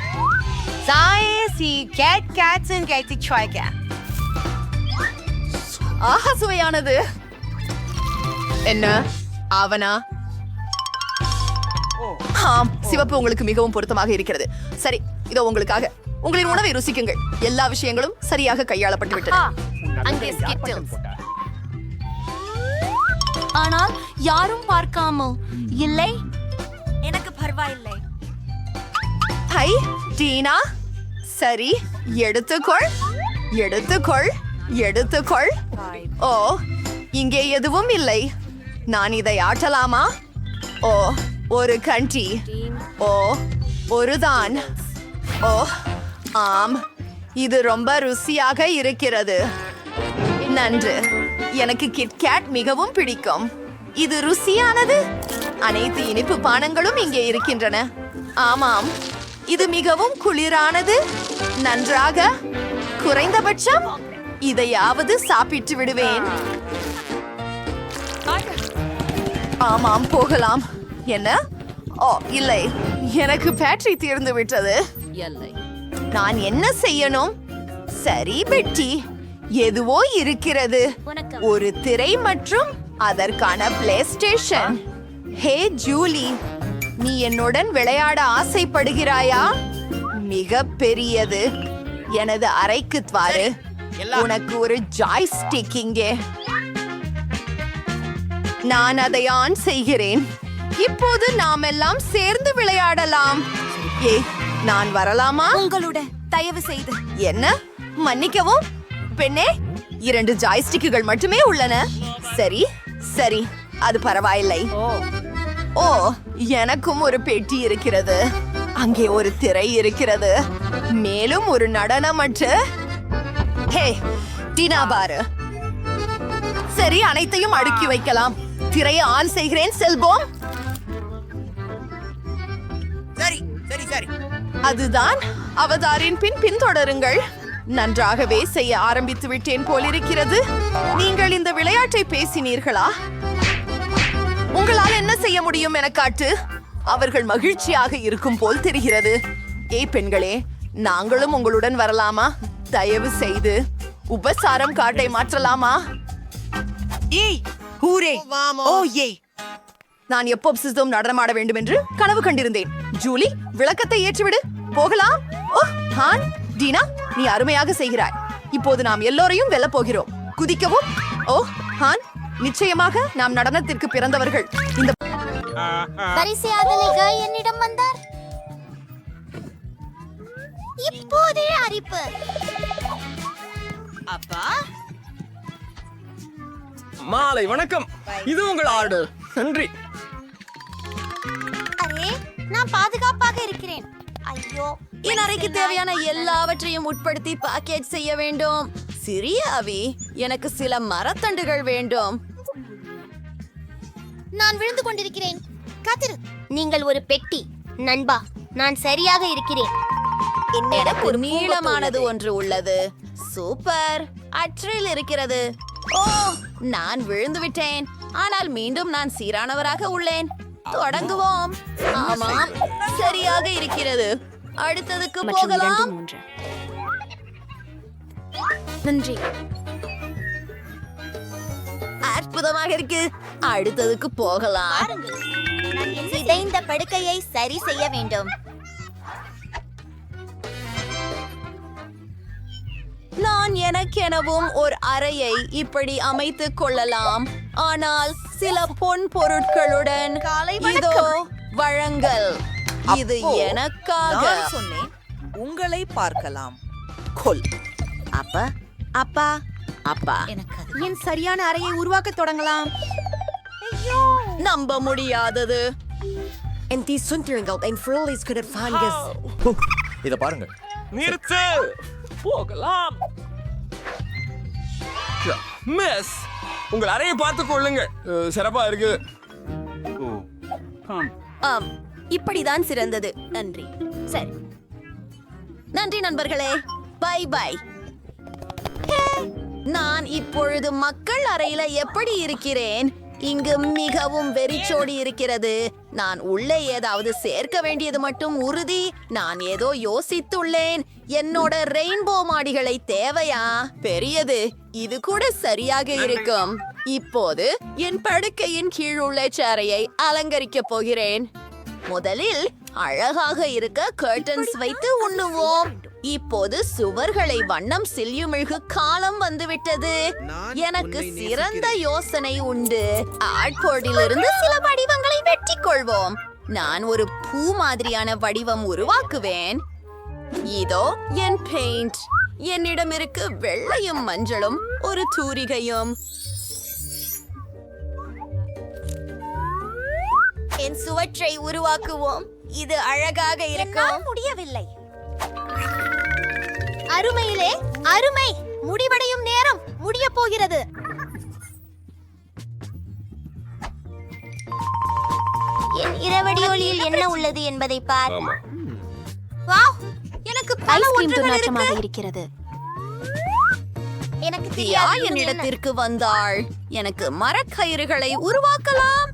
ஆஹா, சுவையானது. என்ன ஆவனா? ஆம், சிவப்பு உங்களுக்கு மிகவும் பொருத்தமாக இருக்கிறது. சரி, இதோ உங்களுக்காக. உங்களின் உணவை ருசிக்குங்கள். எல்லா விஷயங்களும் சரியாக கையாளப்பட்டு விட்டன. அங்கே Skittles. ஆனால் யாரும் பார்க்காமோ இல்லை. எனக்கு பரவாயில்லை. ஹை டீனா, சரி, எடுத்துக்கொள் எடுத்துக்கொள் எடுத்துக்கொள். ஓ, இங்கே எதுவும் இல்லை. நான் இதை ஆட்டலாமா? ஓ, ஒரு கண்டி. ஓ, ஒருதான். ஓ, ஆம், இது ரொம்ப ருசியாக இருக்கிறது. நன்று. எனக்கு கிட்கேட் மிகவும் பிடிக்கும். இது ருசியானது. அனைத்து இனிப்பு பானங்களும் இங்கே இருக்கின்றன. ஆமாம், இது மிகவும் குளிரானது. நன்றாக. குறைந்தபட்சம் இதையாவது சாப்பிட்டு விடுவேன். ஆமாம், போகலாம். என்ன? ஓ இல்லை, எனக்கு பேட்டரி தீர்ந்து விட்டது. நான் என்ன செய்யணும்? சரி பெட்டி, எதுவோ இருக்கிறது. ஒரு திரை மற்றும் அதற்கான பிளே ஸ்டேஷன். ஹே ஜூலி, நீ என்னுடன் விளையாட ஆசைப்படுகிறாயா? மிக பெரியது. எனது அறைக்கு வாரு. உனக்கு ஒரு ஜாய்ஸ்டிக் இங்கே. நான் அதை ஆன் செய்கிறேன். இப்போது நாம் எல்லாம் சேர்ந்து விளையாடலாம். நான் வரலாமா? உங்களோட தயவு செய்து. என்ன? மன்னிக்கவும் பெண்ணே, 2 ஜாய்ஸ்டிக்குகள் மட்டுமே உள்ளன. சரி சரி, அது பரவாயில்லை. ஓ, எனக்கும் ஒரு பெட்டி இருக்கிறது. அங்கே ஒரு திரை இருக்கிறது. மேலும் ஒரு நடனமற்று. ஹே டீனா, பாரு. சரி, அனைத்தையும் அடுக்கி வைக்கலாம். திரையை ஆன் செய்கிறேன். செல்வோம். சரி சரி சரி. அதுதான். அவதாரின் பின்தொடருங்கள். நன்றாகவே செய்ய ஆரம்பித்து விட்டேன் போலிருக்கிறது. நீங்கள் இந்த விளையாட்டை பேசினீர்களா? உங்களால் என்ன செய்ய முடியும் என காட்டு. அவர்கள் மகிழ்ச்சியாக இருக்கும் போல் தெரிகிறது. பெண்களே, நாங்களும் உங்களுடன் வரலாமா? தயவு செய்து உபசாரம் காட்டை மாற்றலாமா? நான் எப்போ சிஸ்டம் நடனமாட வேண்டும் என்று கனவு கண்டிருந்தேன். ஜூலி, விளக்கத்தை ஏற்றிவிடு. போகலாம். ஓ ஹான், டீனா, நீ அருமையாக செய்கிறாய். இப்போது நாம் எல்லோரையும் வெல்ல போகிறோம். குதிக்கவும். ஓ ஹான், நிச்சயமாக நாம் நடனத்திற்கு பிறந்தவர்கள். இந்த பரிசையாதலிக என்னிடம் வந்தார். இப்போதே அரிப்பு. மாலை வணக்கம். இது உங்கள் ஆர்டர். நன்றி. அரே, நான் பாதுகாப்பாக இருக்கிறேன். ஐயோ, என் அறைக்கு தேவையான எல்லாவற்றையும் உட்படுத்தி பேக்கேஜ் செய்ய வேண்டும். சிறிய அவி, எனக்கு சில மரத்தண்டுகள் வேண்டும். நான் விழுந்து கொண்டிருக்கிறேன். காத்திரு. நீங்கள் ஒரு பெட்டி. நண்பா, நான் சரியாக இருக்கிறேன். என்னிடம் ஒரு நீளமானது ஒன்று உள்ளது. சூப்பர். அற்றில் இருக்கிறது. ஓ, நான் விழுந்து விட்டேன். ஆனால் மீண்டும் நான் சீரானவராக உள்ளேன். தொடங்குவோம். ஆமாம், சரியாக இருக்கிறது. அடுத்ததுக்கு போகலாம். நன்றி. அற்புதமாக இருக்கு. அடுத்ததுக்கு போகலாம். சிதைந்த படுக்கையை சரி செய்ய வேண்டும். நான் எனக்கெனவும் ஒரு அறையை இப்படி அமைத்துக் கொள்ளலாம். ஆனால் சில பொன் பொருட்களுடன். இதோ வழங்கல். இது எனக்காக. நான் சொன்னேன், உங்களை பார்க்கலாம். கொல். அப்பா அப்பா அப்பா என் சரியான அறையை உருவாக்க தொடங்கலாம். நம்ப முடியாதது. இத பாருங்க. நிறுத்து. போகலாம். மிஸ், உங்கள் அறையை பார்த்துக் கொள்ளுங்க. சிறப்பா இருக்கு. ஆம், இப்படிதான் சிறந்தது. நன்றி. சரி, நன்றி நண்பர்களே. Bye bye. நான் இப்பொழுது மக்கள் அறையில எப்படி இருக்கிறேன்? இங்கு மிகவும் வெறிச்சோடி இருக்கிறது. நான் உள்ளே ஏதாவது சேர்க்க வேண்டியது மட்டும் உறுதி. நான் ஏதோ யோசித்துள்ளேன். என்னோட ரெயின்போ மாடிகளை தேவையா? பெரியது. இது கூட சரியாக இருக்கும். இப்போது என் படுக்கையின் கீழ் உள்ள சேரையை அலங்கரிக்க போகிறேன். முதலில் அழகாக இருக்க கர்டன்ஸ் வைத்து உண்ணுவோம். இப்போது சுவர்களை வண்ணம் சில்யுமிழ்கு காலம் வந்துவிட்டது. எனக்கு சிறந்த யோசனை உண்டு. ஆட்போர்டிலிருந்து சில வடிவங்களை வெட்டிக் கொள்வோம். நான் ஒரு பூ மாதிரியான வடிவம் உருவாக்குவேன். இதோ என் பெயிண்ட். என்னிடம் இருக்கு வெள்ளையும் மஞ்சளும் ஒரு தூரிகையும். என் சுவற்றை உருவாக்குவோம். இது அழகாக இருக்கும். முடியவில்லை. அருமையிலே அருமை. முடிவடையும் நேரம் முடிய போகிறது. என் இரவடி ஒளியில் என்ன உள்ளது என்பதை பார். வாவ், எனக்கு பல ஒன்றுகள் இருக்கிறது. எனக்கு தியா என்னிடத்திற்கு வந்தாள். எனக்கு மரக்கயிறுகளை உருவாக்கலாம்.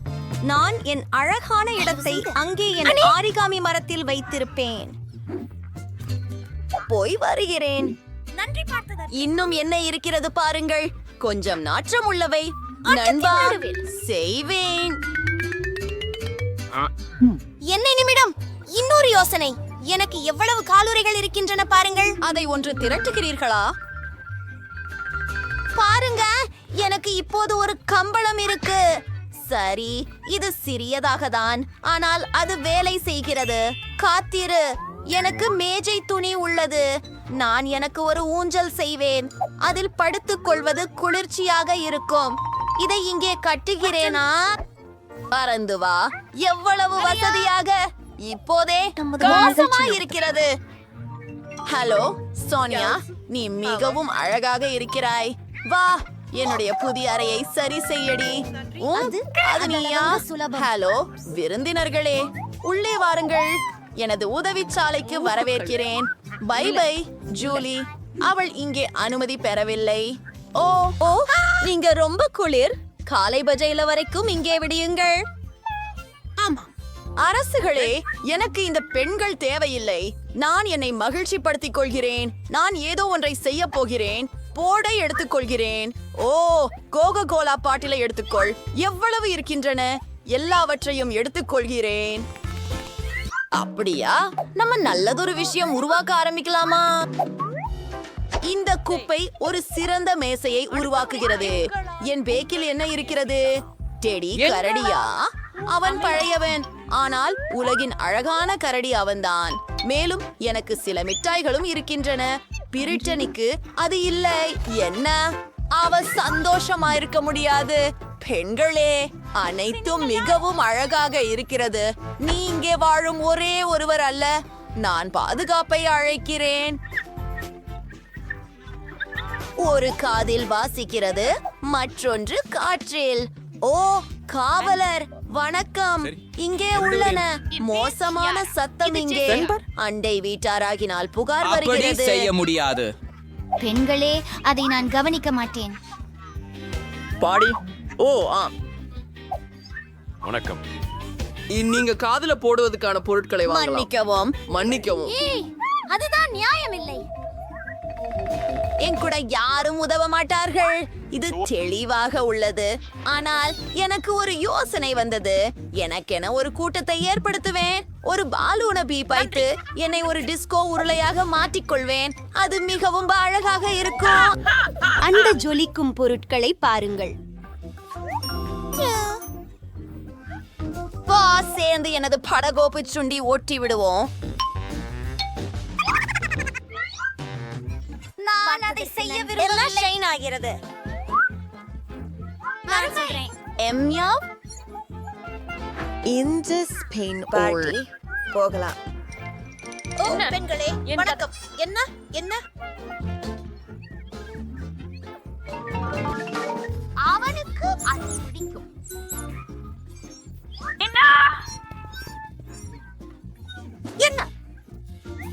நான் என் அழகான இடத்தை அங்கே என் ஆரிகாமி மரத்தில் வைத்திருப்பேன். போய் வருகிறேன். நன்றி பார்த்ததற்கு. இன்னும் என்ன இருக்கிறது பாருங்கள். கொஞ்சம் நாற்றம் உள்ளவை. நண்பா, செய்வேன். என்ன நிமிடம். இன்னொரு யோசனை. எனக்கு எவ்வளவு காலுறைகள் இருக்கின்றன பாருங்கள். அதை ஒன்று திரட்டுகிறீர்களா? பாருங்க, எனக்கு இப்போது ஒரு கம்பளம் இருக்கு. சரி, இது சிறியதாக தான், ஆனால் அது வேலை செய்கிறது. காத்திரு, எனக்கு மேஜை துணி உள்ளது. நான் எனக்கு ஒரு ஊஞ்சல் செய்வேன். அதில் படுத்துக் கொள்வது குளிர்ச்சியாக இருக்கும். இதை இங்கே கட்டுகிறேனா? பறந்து வா. எவ்வளவு வசதியாக. இப்போதே மோசமா இருக்கிறது. ஹலோ சோனியா, நீ மிகவும் அழகாக இருக்கிறாய். வா, என்னுடைய புதிய அறையை சரி செய்யடி. அது நீயா? ஹலோ விருந்தினர்களே, உள்ளே வாருங்கள். எனது உதவிச்சாலைக்கு வரவேற்கிறேன். Bye bye Julie. அவள் இங்கே அனுமதி பெறவில்லை. ஓ ஓ, நீங்க ரொம்ப குளிர். காலை பஜையில வரைக்கும் இங்கே விடியுங்கள். ஆமா அரசுகளே, எனக்கு இந்த பெண்கள் தேவையில்லை. நான் என்னை மகிழ்ச்சிப்படுத்திக் கொள்கிறேன். நான் ஏதோ ஒன்றை செய்ய போகிறேன். போர்டை எடுத்துக்கொள்கிறேன். ஓ, கோகோ கோலா பாட்டிலை எடுத்துக்கொள். எவ்வளவு இருக்கின்றன? எல்லாவற்றையும் எடுத்துக்கொள்கிறேன். அப்படியா? நம்ம நல்லதொரு விஷயம் உருவாக்க ஆரம்பிக்கலாமா? இந்த குப்பை ஒரு சிறந்த மேசையை உருவாக்குகிறது. என் பேக்கில் என்ன இருக்கிறது? டெடி கரடியா? அவன் பழையவன், ஆனால் உலகின் அழகான கரடி அவன்தான். மேலும் எனக்கு சில மிட்டாய்களும் இருக்கின்றன. பிரிட்டனிக்கு அது இல்லை. என்ன? அவ சந்தோஷமா இருக்க முடியாது. பெண்களே, அனைத்தும் மிகவும் அழகாக இருக்கிறது. நீ இங்கே வாழும் ஒரே ஒருவர் அல்ல. நான் பாதுகாப்பை அழைக்கிறேன். ஒரு காதில் வாசிக்கிறது, மற்றொன்று காற்றில். ஓ, காவலர் வணக்கம். இங்கே உள்ளன. மோசமான சத்தம் இங்கே. அண்டை வீட்டாராகினால் புகார் வருகிறது. செய்ய முடியாது. பெண்களே, அதை நான் கவனிக்க மாட்டேன். பாடி. ஓ ஆம். வணக்கம். நீங்க காதுல போடுவதற்கான பொருட்களை வாங்கலாம். மன்னிக்கவும். அதுதான் நியாயம் இல்லை. என் கூட யாரும் உதவ மாட்டார்கள். இது தெளிவாக உள்ளது. ஆனால் எனக்கு ஒரு யோசனை வந்தது. எனக்கென ஒரு கூட்டத்தை ஏற்படுத்துவேன். ஒரு பாலூனை பீப்பாய்த்து என்னை ஒரு டிஸ்கோ உருளையாக மாற்றிக்கொள்வேன். அது மிகவும் அழகாக இருக்கும். அந்த ஜொலிக்கும் பொருட்களை பாருங்கள். வா, சேர்ந்து எனது படகோப்பு சுண்டி ஒட்டி விடுவோம். நான் அதை செய்ய விரும்பவில்லை. ஆகிறது. இந்த ஸ்பெயின் பார்ட்டி போகலாம். ஓ பெண்களே வணக்கம். என்ன என்ன அவனுக்கு அது பிடிக்கும். என்ன?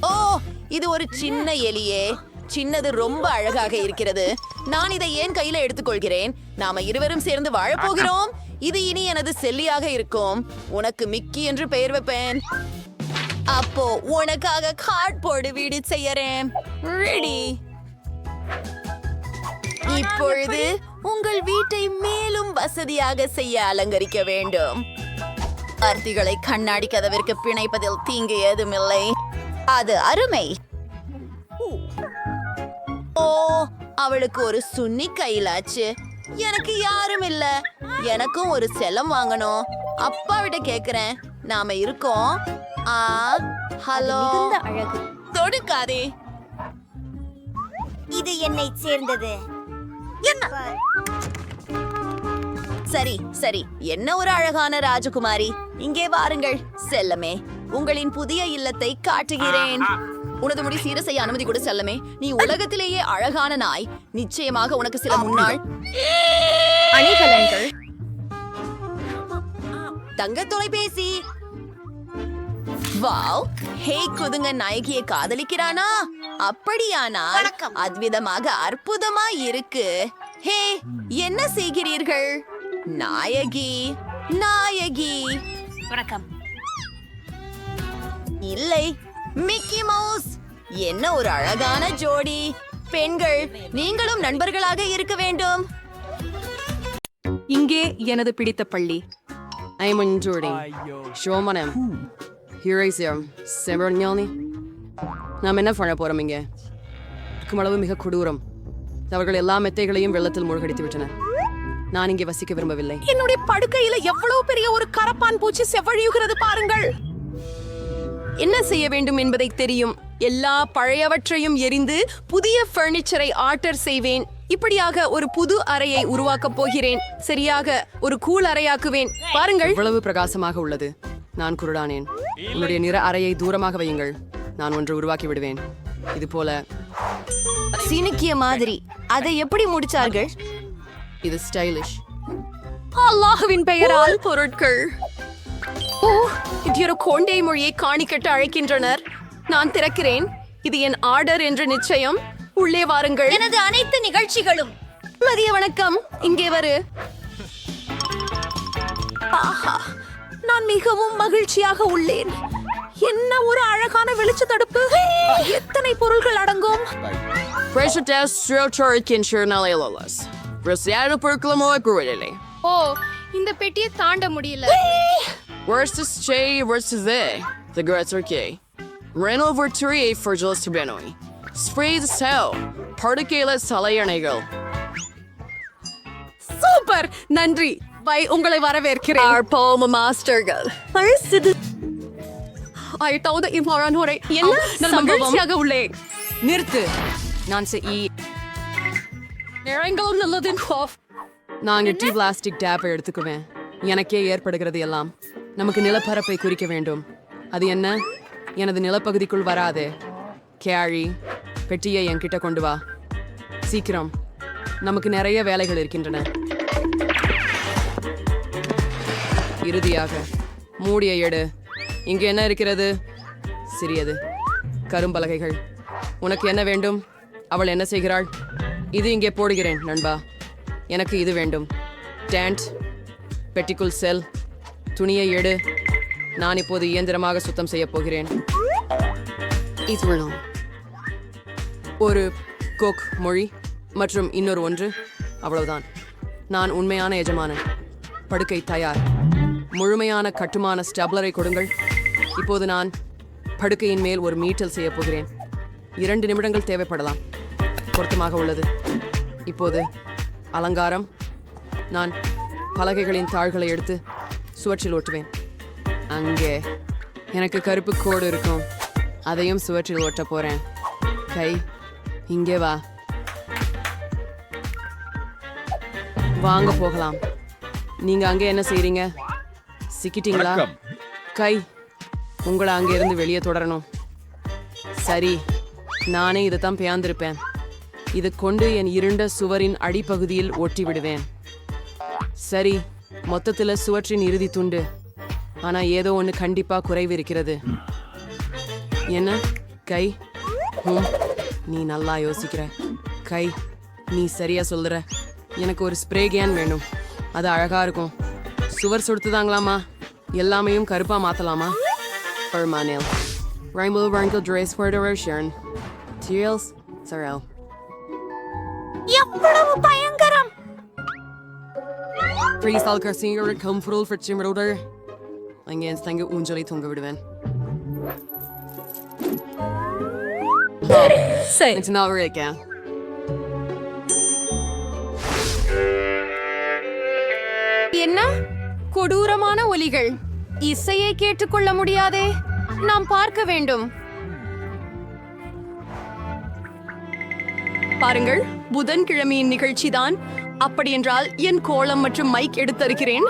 ஓ இது ஒரு சின்ன எலியே. சின்னது ரொம்ப அழகாக இருக்கிறது. நான் இதை ஏன் கையில எடுத்துக்கொள்கிறேன்? நாம இருவரும் சேர்ந்து வாழப்போகிறோம். இது இனி எனது செல்லியாக இருக்கும். உனக்கு மிக்கி என்று பெயர் வைப்பேன். அப்போ உனக்காக கார்ட்போர்டு வீடு செய்யறேன். ரெடி. இப்பொழுது உங்கள் வீட்டை மேலும் வசதியாக செய்ய அலங்கரிக்க வேண்டும். அர்த்திகளை கண்ணாடி கதவிற்கு பிணைப்பதில் தீங்கு ஏதுமில்லை. அது அருமை. ஓ அவளுக்கு ஒரு சுன்னி கையிலாச்சு. எனக்கு யாரும் இல்ல. எனக்கும் ஒரு செல்லம் வாங்கணும். அப்பாவிட்ட கேக்குறேன். நாம இருக்கோம். ஹலோ. அழகு. தொடுக்காதே. இது என்னை சேர்ந்தது. என்ன? சரி சரி. என்ன ஒரு அழகான ராஜகுமாரி. இங்கே வாருங்கள் செல்லமே. உங்களின் புதிய இல்லத்தை காட்டுகிறேன். உனது முடி சீர செய்ய அனுமதி கொடு செல்லமே. நீ உலகத்திலேயே அழகான நாய். நிச்சயமாக உனக்கு சில முன்னாள் அணிகலன்கள். தங்க தொலைபேசி. வாவ். ஹே குதுங்க நாயகியை காதலிக்கிறானா? அப்படியானால் அத்விதமாக அற்புதமா இருக்கு. ஹே என்ன செய்கிறீர்கள்? நாயகி நாயகி. வணக்கம். இல்லை மிக்கி மவுஸ். என்ன ஒரு அழகான ஜோடி. பெண்கள் நீங்களும் நண்பர்களாக இருக்க வேண்டும். இங்கே எனது பிடித்த பள்ளி. I'm enjoying. ஷோமனம். ஹீரோயிசியம். செமரஞானி. நாம் என்ன பண்ண போறோம் இங்கே? அளவு மிக கொடூரம். அவர்கள் எல்லா மெத்தைகளையும் வெள்ளத்தில் மூழ்கடித்து விட்டனர். நான் இங்கே வசிக்க விரும்பவில்லை. என்னுடைய படுக்கையில எவ்வளவு பெரிய ஒரு கரப்பான் பூச்சி செவ்வழியுகிறது பாருங்கள். என்ன செய்ய வேண்டும் என்பதை தெரியும். எல்லா பழையவற்றையும் எரிந்து புதிய பர்னிச்சரை ஆர்டர் செய்வேன். இப்படியாக ஒரு புது அறையை உருவாக்கப் போகிறேன். சரியாக ஒரு கூல் அறையாக்குவேன். பாருங்கள் இவ்வளவு பிரகாசமாக உள்ளது. நான் குருடானேன். உன்னுடைய நிற அறையை தூரமாக வையுங்கள். நான் ஒன்று உருவாக்கி விடுவேன். இது போல சினுக்கிய மாதிரி. அதை எப்படி முடிச்சார்கள்? இது ஸ்டைலிஷ். அல்லாஹ்வின் பெயரால் பொருட்கள். ஓ இது ஒரு கோண்டை மொழியை காணிக்கட்டு அழைக்கின்றனர். நான் திறக்கிறேன். இது என் ஆர்டர் என்று நிச்சயம். உள்ளே வாருங்கள். எனது அனைத்து நிகழ்ச்சிகளும். மதிய வணக்கம். இங்கே வரு. ஆஹா நான் மிகவும் மகிழ்ச்சியாக உள்ளேன். என்ன ஒரு அழகான வெளிச்ச தடுப்பு. எத்தனை பொருட்கள் அடங்கும். ஓ இந்த பெட்டியை தாண்ட முடியல. சூப்பர். நன்றி. பை. உங்களை வரவேற்கிறேன். மாஸ்டர்கள். என்ன மகிழ்ச்சியாக உள்ளேன். நிறுத்து. நான் நல்லது. நாங்க டீ பிளாஸ்டிக் டேப்பை எடுத்துக்குவேன். எனக்கே ஏற்படுகிறது எல்லாம். நமக்கு நிலப்பரப்பை குறிக்க வேண்டும். அது என்ன? எனது நிலப்பகுதிக்குள் வராதே. கேழி பெட்டியை என்கிட்ட கொண்டு வா சீக்கிரம். நமக்கு நிறைய வேலைகள் இருக்கின்றன. இறுதியாக மூடிய எடு. இங்கு என்ன இருக்கிறது? சிறியது கரும்பலகைகள். உனக்கு என்ன வேண்டும்? அவள் என்ன செய்கிறாள்? இது இங்கே போடுகிறேன் நண்பா. எனக்கு இது வேண்டும். டேண்ட். பெட்டிக்குள் செல். துணியை எடு. நான் இப்போது இயந்திரமாக சுத்தம் செய்ய போகிறேன். ஒரு கோக் மொழி மற்றும் இன்னொரு ஒன்று. அவ்வளவுதான். நான் உண்மையான எஜமானன். படுக்கை தயார். முழுமையான கட்டுமான ஸ்டப்லரை கொடுங்கள். இப்போது நான் படுக்கையின் மேல் ஒரு மீட்டல் செய்ய போகிறேன். 2 நிமிடங்கள் தேவைப்படலாம். பொருத்தமாக உள்ளது. இப்போது அலங்காரம். நான் பலகைகளின் தாள்களை எடுத்து சுவற்றில் ஒட்டுவேன். அங்கே எனக்கு கருப்பு கோடு இருக்கும். அதையும் சுவற்றில் ஒட்ட போறேன். கை இங்கே வா. வாங்க போகலாம். நீங்க அங்கே என்ன செய்றீங்க? சிக்கிட்டீங்களா? கை, உங்களை அங்க இருந்து வெளியே தொடரணும். சரி, நானே இதைத்தான் பேர்ந்திருப்பேன். இதை கொண்டு என் இருண்ட சுவரின் அடிப்பகுதியில் ஒட்டி விடுவேன். சரி, மொத்தத்துல சுவற்றின் இறுதி துண்டு. ஆனா ஏதோ ஒண்ணு கண்டிப்பா குறைவு இருக்கிறது. என்ன? கை, நீ நல்லா யோசிக்கிற. கை, நீ சரியா சொல்ற. எனக்கு ஒரு ஸ்ப்ரே கேன் வேணும். அது அழகா இருக்கும். சுவர் சுடுத்துதாங்களாமா? எல்லாமையும் கருப்பா மாத்தலாமா? Permanel. Rainbow Wrinkle Dress for the Russian. Teals, Sorrel. எவ்வளவு பயங்கரம்! Freestyle Garcia comfortable for Timroder. அங்கே தங்க ஊஞ்சலை தொங்க விடுவேன். சரி, It's not really can. என்ன கொடூரமான ஒலிகள்! இசையை கேட்டுக்கொள்ள முடியாதே. நாம் பார்க்க வேண்டும். பாருங்கள், புதன்கிழமையின் நிகழ்ச்சிதான். அப்படியென்றால் என் கோலம் மற்றும் மைக் எடுத்திருக்கிறேன்.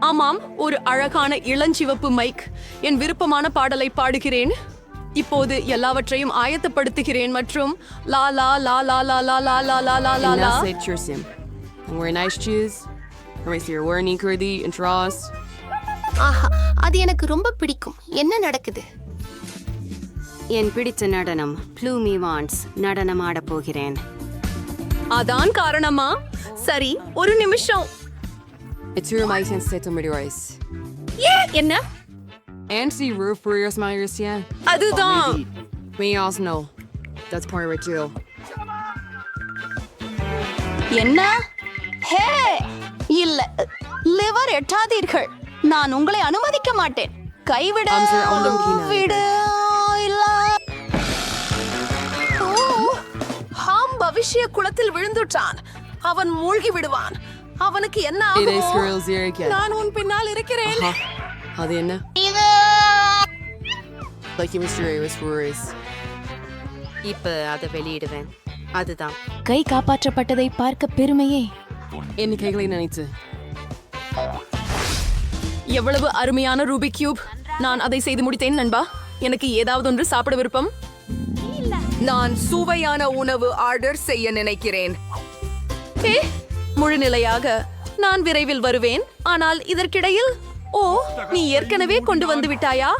ஆமாம், ஒரு அழகான இளஞ்சிவப்பு மைக். என் விருப்பமான பாடலை பாடுகிறேன். இப்போது எல்லாவற்றையும் ஆயத்தப்படுத்துகிறேன் மற்றும் லா லா லா லா லா லா லா லா லா லா லா லா. That's your sim. And wear nice shoes. Raise your wearing curdy and draws. ஆஹா, அது எனக்கு ரொம்ப பிடிக்கும். என்ன நடக்குது? என் பிடித்த நடனம் ப்ளூமி வான்ஸ் நடனம் ஆடப் போகிறேன். அதான் காரணமா? சரி, ஒரு நிமிஷம். It's your mic and set to meteorize. என்ன? And see roof for your smiles, yeah. அதுதான். We also know. That's part of it too. என்ன? ஹே, இல்ல, லிவர் எட்டாதீர்கள். நான் உங்களை அனுமதிக்க மாட்டேன். கைவிட Arms are on the key now. விடு. இல்ல. ஹாம் பவிஷ்ய குளத்தில் விழுந்துட்டான். அவன் மூழ்கி விடுவான். அவனுக்கு என்ன It is ஆகும்? girls here again. நான் உன் பின்னால் இருக்கிறேன். அது என்ன? Like you mysterious worries. இப்ப அதை வெளியிடுவேன். அதுதான். கை காப்பாற்றப்பட்டதை பார்க்க பெருமையே. என் கைகளை நினைத்து. எவ்வளவு அருமையான ரூபி கியூப். நான் அதை செய்து முடித்தேன் நண்பா. எனக்கு ஏதாவது ஒன்று சாப்பிட விருப்பம். நான் சுவையான உணவு ஆர்டர் செய்ய நினைக்கிறேன். முழுநிலையாக நான் விரைவில் வருவேன். ஆனால் இதற்கிடையில், ஓ, நீ ஏற்கனவே கொண்டு வந்து விட்டாயா?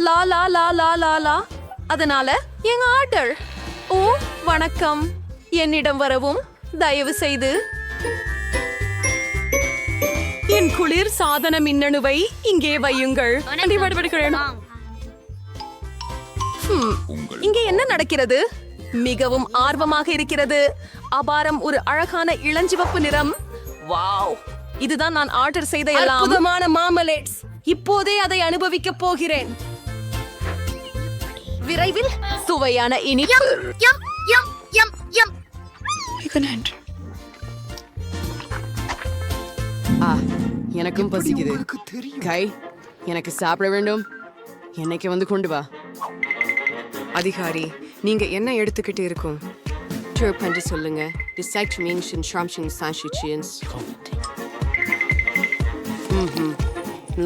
லா லா லா லா லா லா. அதனால என் ஆர்டர். ஓ, வணக்கம். என்னிடம் வரவும் தயவு செய்து. என் குளிர் சாதன மின்னணுவை இங்கே வையுங்கள். இங்கே என்ன நடக்கிறது? மிகவும் ஆர்வமாக இருக்கிறது. அபாரம், ஒரு அழகான இளஞ்சிவப்பு நிறம். வாவ், இதுதான் நான் ஆர்டர் செய்த அற்புதமான மார்மலேட்ஸ். இப்போதே அதை அனுபவிக்க போகிறேன். விரைவில் சுவையான இனிப்பு. எனக்கும் பசிக்குது. கை, எனக்கு சாப்பிட வேண்டும். என்னைக்கு வந்து கொண்டு வா. அதிகாரி, நீங்க என்ன எடுத்துக்கிட்டு இருக்கும்? பஞ்சு சொல்லுங்க.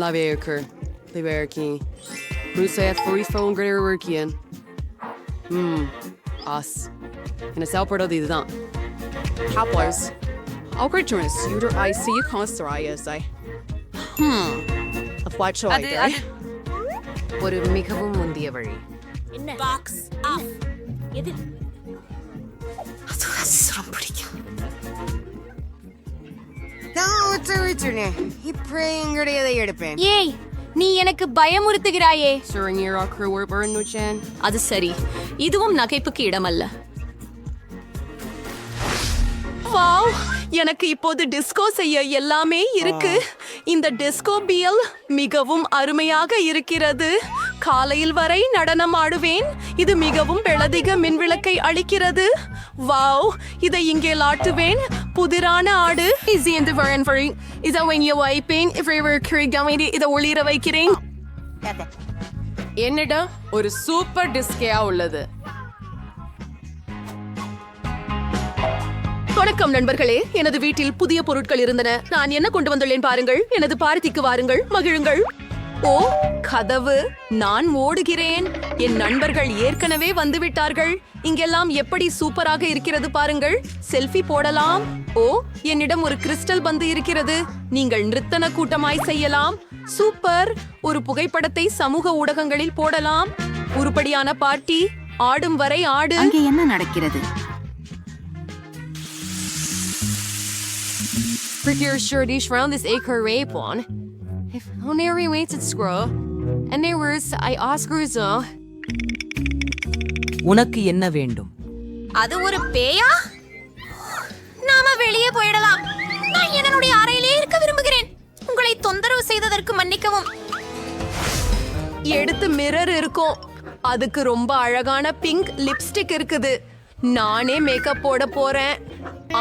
Laveker, Liverki, Rusa for phone greater workian. Us. In a Salvador de Dan. Hoplars. I'll great join us. You I see you constarias. A flat show like that. ஒரு மிகவும் முந்திய வழி. Box off. எது? ஏய், நீ எனக்கு பயமுறுத்துகிறாயே. அது சரி, இதுவும் நகைப்புக்கு இடமல்ல. வாவ், எனக்கு இப்போது டிஸ்கோ செய்ய எல்லாமே இருக்கு. இந்த டிஸ்கோ பியல் மிகவும் அருமையாக இருக்கிறது. காலையில் வரை நடனம் ஆடுவேன். இது மிகவும் பெளதிக மின்விளக்கை அளிக்கிறது. வாவ், இதை இங்கே லாட்டுவேன். புதிரான ஆடு. இதை ஒளிர வைக்கிறேன். என்னிடம் ஒரு சூப்பர் டிஸ்கேயா உள்ளது. வணக்கம் நண்பர்களே, எனது வீட்டில் புதிய பொருட்கள் இருந்தன. நான் என்ன கொண்டு வந்துள்ளேன் பாருங்கள். எனது பார்ட்டிக்கு வாருங்கள், மகிழுங்கள். ஓ, கதவு! நான் ஓடுகிறேன். என் நண்பர்கள் ஏற்கனவே வந்துவிட்டார்கள். இங்கெல்லாம் எப்படி சூப்பராக இருக்கிறது பாருங்கள். செல்ஃபி போடலாம். ஓ, என்னிடம் ஒரு கிறிஸ்டல் பந்து இருக்கிறது. நீங்கள் நிறுத்தன கூட்டமாய் செய்யலாம். சூப்பர்! ஒரு புகைப்படத்தை சமூக ஊடகங்களில் போடலாம். உருப்படியான பார்ட்டி. ஆடும் வரை ஆடு. அங்கே என்ன நடக்கிறது? Prick your shirtish round this acre rape one. If only waits at scroll. And there was I Oscars. உனக்கு என்ன வேண்டும்? அது ஒரு பேயா? நாம வெளியே போயிடலாம். நான் என்னுடைய அறையிலே இருக்க விரும்புகிறேன். உங்களை தொந்தரவு செய்ததற்கு மன்னிக்கவும். எடுத்து மிரர் இருக்கும். அதுக்கு ரொம்ப அழகான பிங்க் லிப்ஸ்டிக் இருக்குது. நானே மேக்கப் போட போறேன்.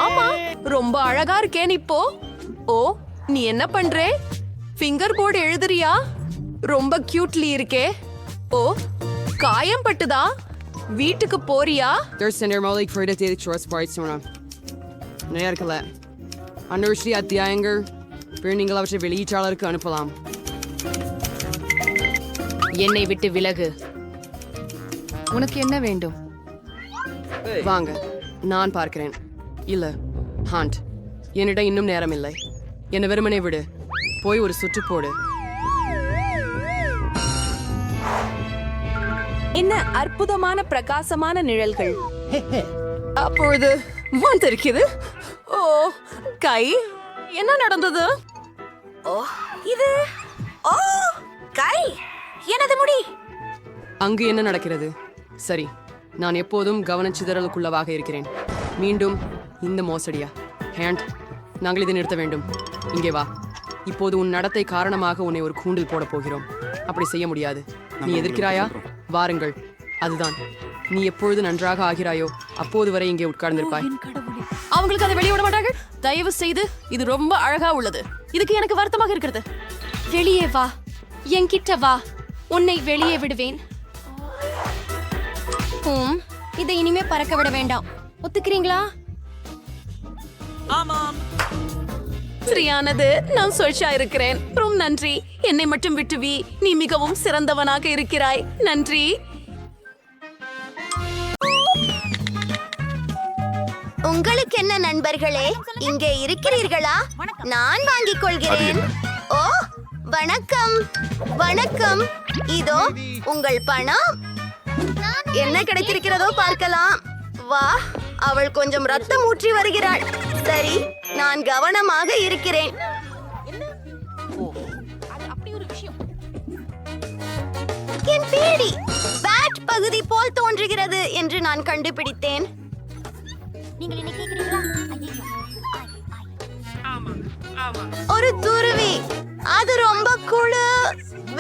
ஆமா, ரொம்ப அழகா இருக்கேன் இப்போ. ஓ, நீ என்ன பண்றே? ஃபிங்கர் போர்டு எழுதுறியா? ரொம்ப கியூட்லி இருக்கே. ஓ, காயம் பட்டுதா? வீட்டுக்கு போறியா? There's a malik for the daily short sports சொன்னா. நேர்க்கல. அன்வர்ஷி அத்தியாயங்கள் நீங்கள் அவற்றை வெளியீட்டாளருக்கு அனுப்பலாம். என்னை விட்டு விலகு. உனக்கு என்ன வேண்டும்? வாங்க, நான் பார்க்கிறேன். இல்ல, ஹாண்ட், என்னிடம் இன்னும் நேரம் இல்லை. என்னை வெறுமனே விடு. போய் ஒரு சுற்று போடு. என்ன அற்புதமான பிரகாசமான நிழல்கள். அப்பொழுது வந்திருக்குது. ஓ, கை என்ன நடந்தது? ஓ, இது ஓ கை எனது முடி. அங்கு என்ன நடக்கிறது? சரி, நான் எப்போதும் கவனச்சிதறலுக்குள்ளவாக இருக்கிறேன். மீண்டும் இந்த மோசடியா? ஹேண்ட், நாங்கள் இதை நிறுத்த வேண்டும். இங்கே வா. இப்போது உன் நடத்தை காரணமாக உன்னை ஒரு கூண்டில் போட போகிறோம். அப்படி செய்ய முடியாது. நீ எதிர்க்கிறாயா? வாருங்கள். அதுதான். நீ எப்பொழுது நன்றாக ஆகிறாயோ அப்போது வரை இங்கே உட்கார்ந்திருப்பாய். அவங்களுக்கு அதை வெளியே விட மாட்டார்கள். தயவு செய்து, இது ரொம்ப அழகா உள்ளது. இதுக்கு எனக்கு வருத்தமாக இருக்கிறது. வெளியே வா, என்கிட்ட வா. உன்னை வெளியே விடுவேன். இதை இனிமே பறக்க விட வேண்டாம். ஒத்துக்கிறீங்களா? சரியானது. நான் சுழற்சியா இருக்கிறேன். ரொம்ப நன்றி. என்னை மட்டும் விட்டுவி. நீ மிகவும் சிறந்தவனாக இருக்கிறாய். நன்றி. உங்களுக்கு என்ன நண்பர்களே, இங்கே இருக்கிறீர்களா? நான் வாங்கிக் கொள்கிறேன். ஓ, வணக்கம் வணக்கம். இதோ உங்கள் பணம். என்ன கிடைத்திருக்கிறதோ பார்க்கலாம். வா, அவள் கொஞ்சம் ரத்தம் ஊற்றி வருகிறாள். சரி, நான் கவனமாக இருக்கிறேன். என் பீடி பேட் பகுதி போல் தோன்றுகிறது என்று நான் கண்டுபிடித்தேன். ஒரு துருவி. அது ரொம்ப குழு.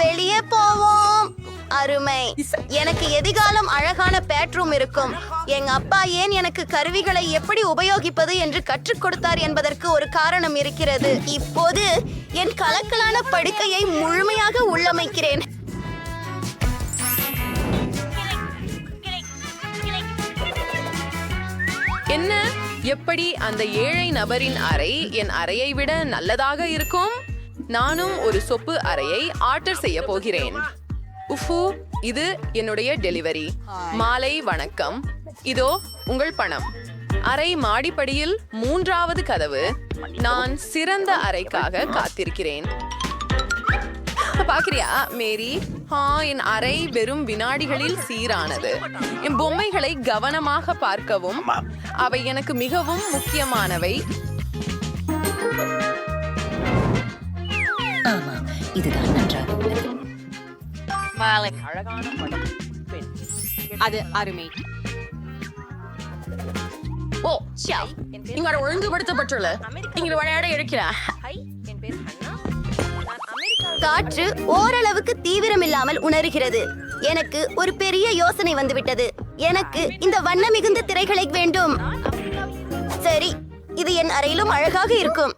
வெளியே போவோம். அருமை. எனக்கு எதிர்காலம் அழகான பெட்ரூம் இருக்கும். எங்க அப்பா ஏன் எனக்கு கருவிகளை எப்படி உபயோகிப்பது என்று கற்றுக் கொடுத்தார் என்பதற்கு ஒரு காரணம் இருக்கிறது. இப்போது என் கலக்கலான படுக்கையை முழுமையாக உள்ளமைக்கிறேன். என்ன? எப்படி அந்த ஏழை நபரின் அறை என் அறையை விட நல்லதாக இருக்கும்? நானும் ஒரு சொப்பு அறையை ஆர்டர் செய்ய போகிறேன். உஃபு, இது என்னுடைய டெலிவரி. மாலை வணக்கம். இதோ உங்கள் பணம். அறை மாடிப்படியில் 3வது கதவு. நான் சிறந்த அறைக்காக காத்திருக்கிறேன். பாக்குறியா மேரி? என் அறை வெறும் வினாடிகளில் சீரானது. என் பொம்மைகளை கவனமாக பார்க்கவும். அவை எனக்கு மிகவும் முக்கியமானவை. இதுதான் நன்றாக உள்ளது. அது அருமை. ஓ, இங்க ஒழுங்குபடுத்தப்பட்டுள்ள இங்க விளையாட இருக்கிறா. காற்று ஓரளவுக்கு தீவிரமில்லாமல் உணர்கிறது. எனக்கு ஒரு பெரிய யோசனை வந்துவிட்டது. எனக்கு இந்த வண்ண மிகுந்த திரைகளை வேண்டும். சரி, இது என் அறையிலும் அழகாக இருக்கும்.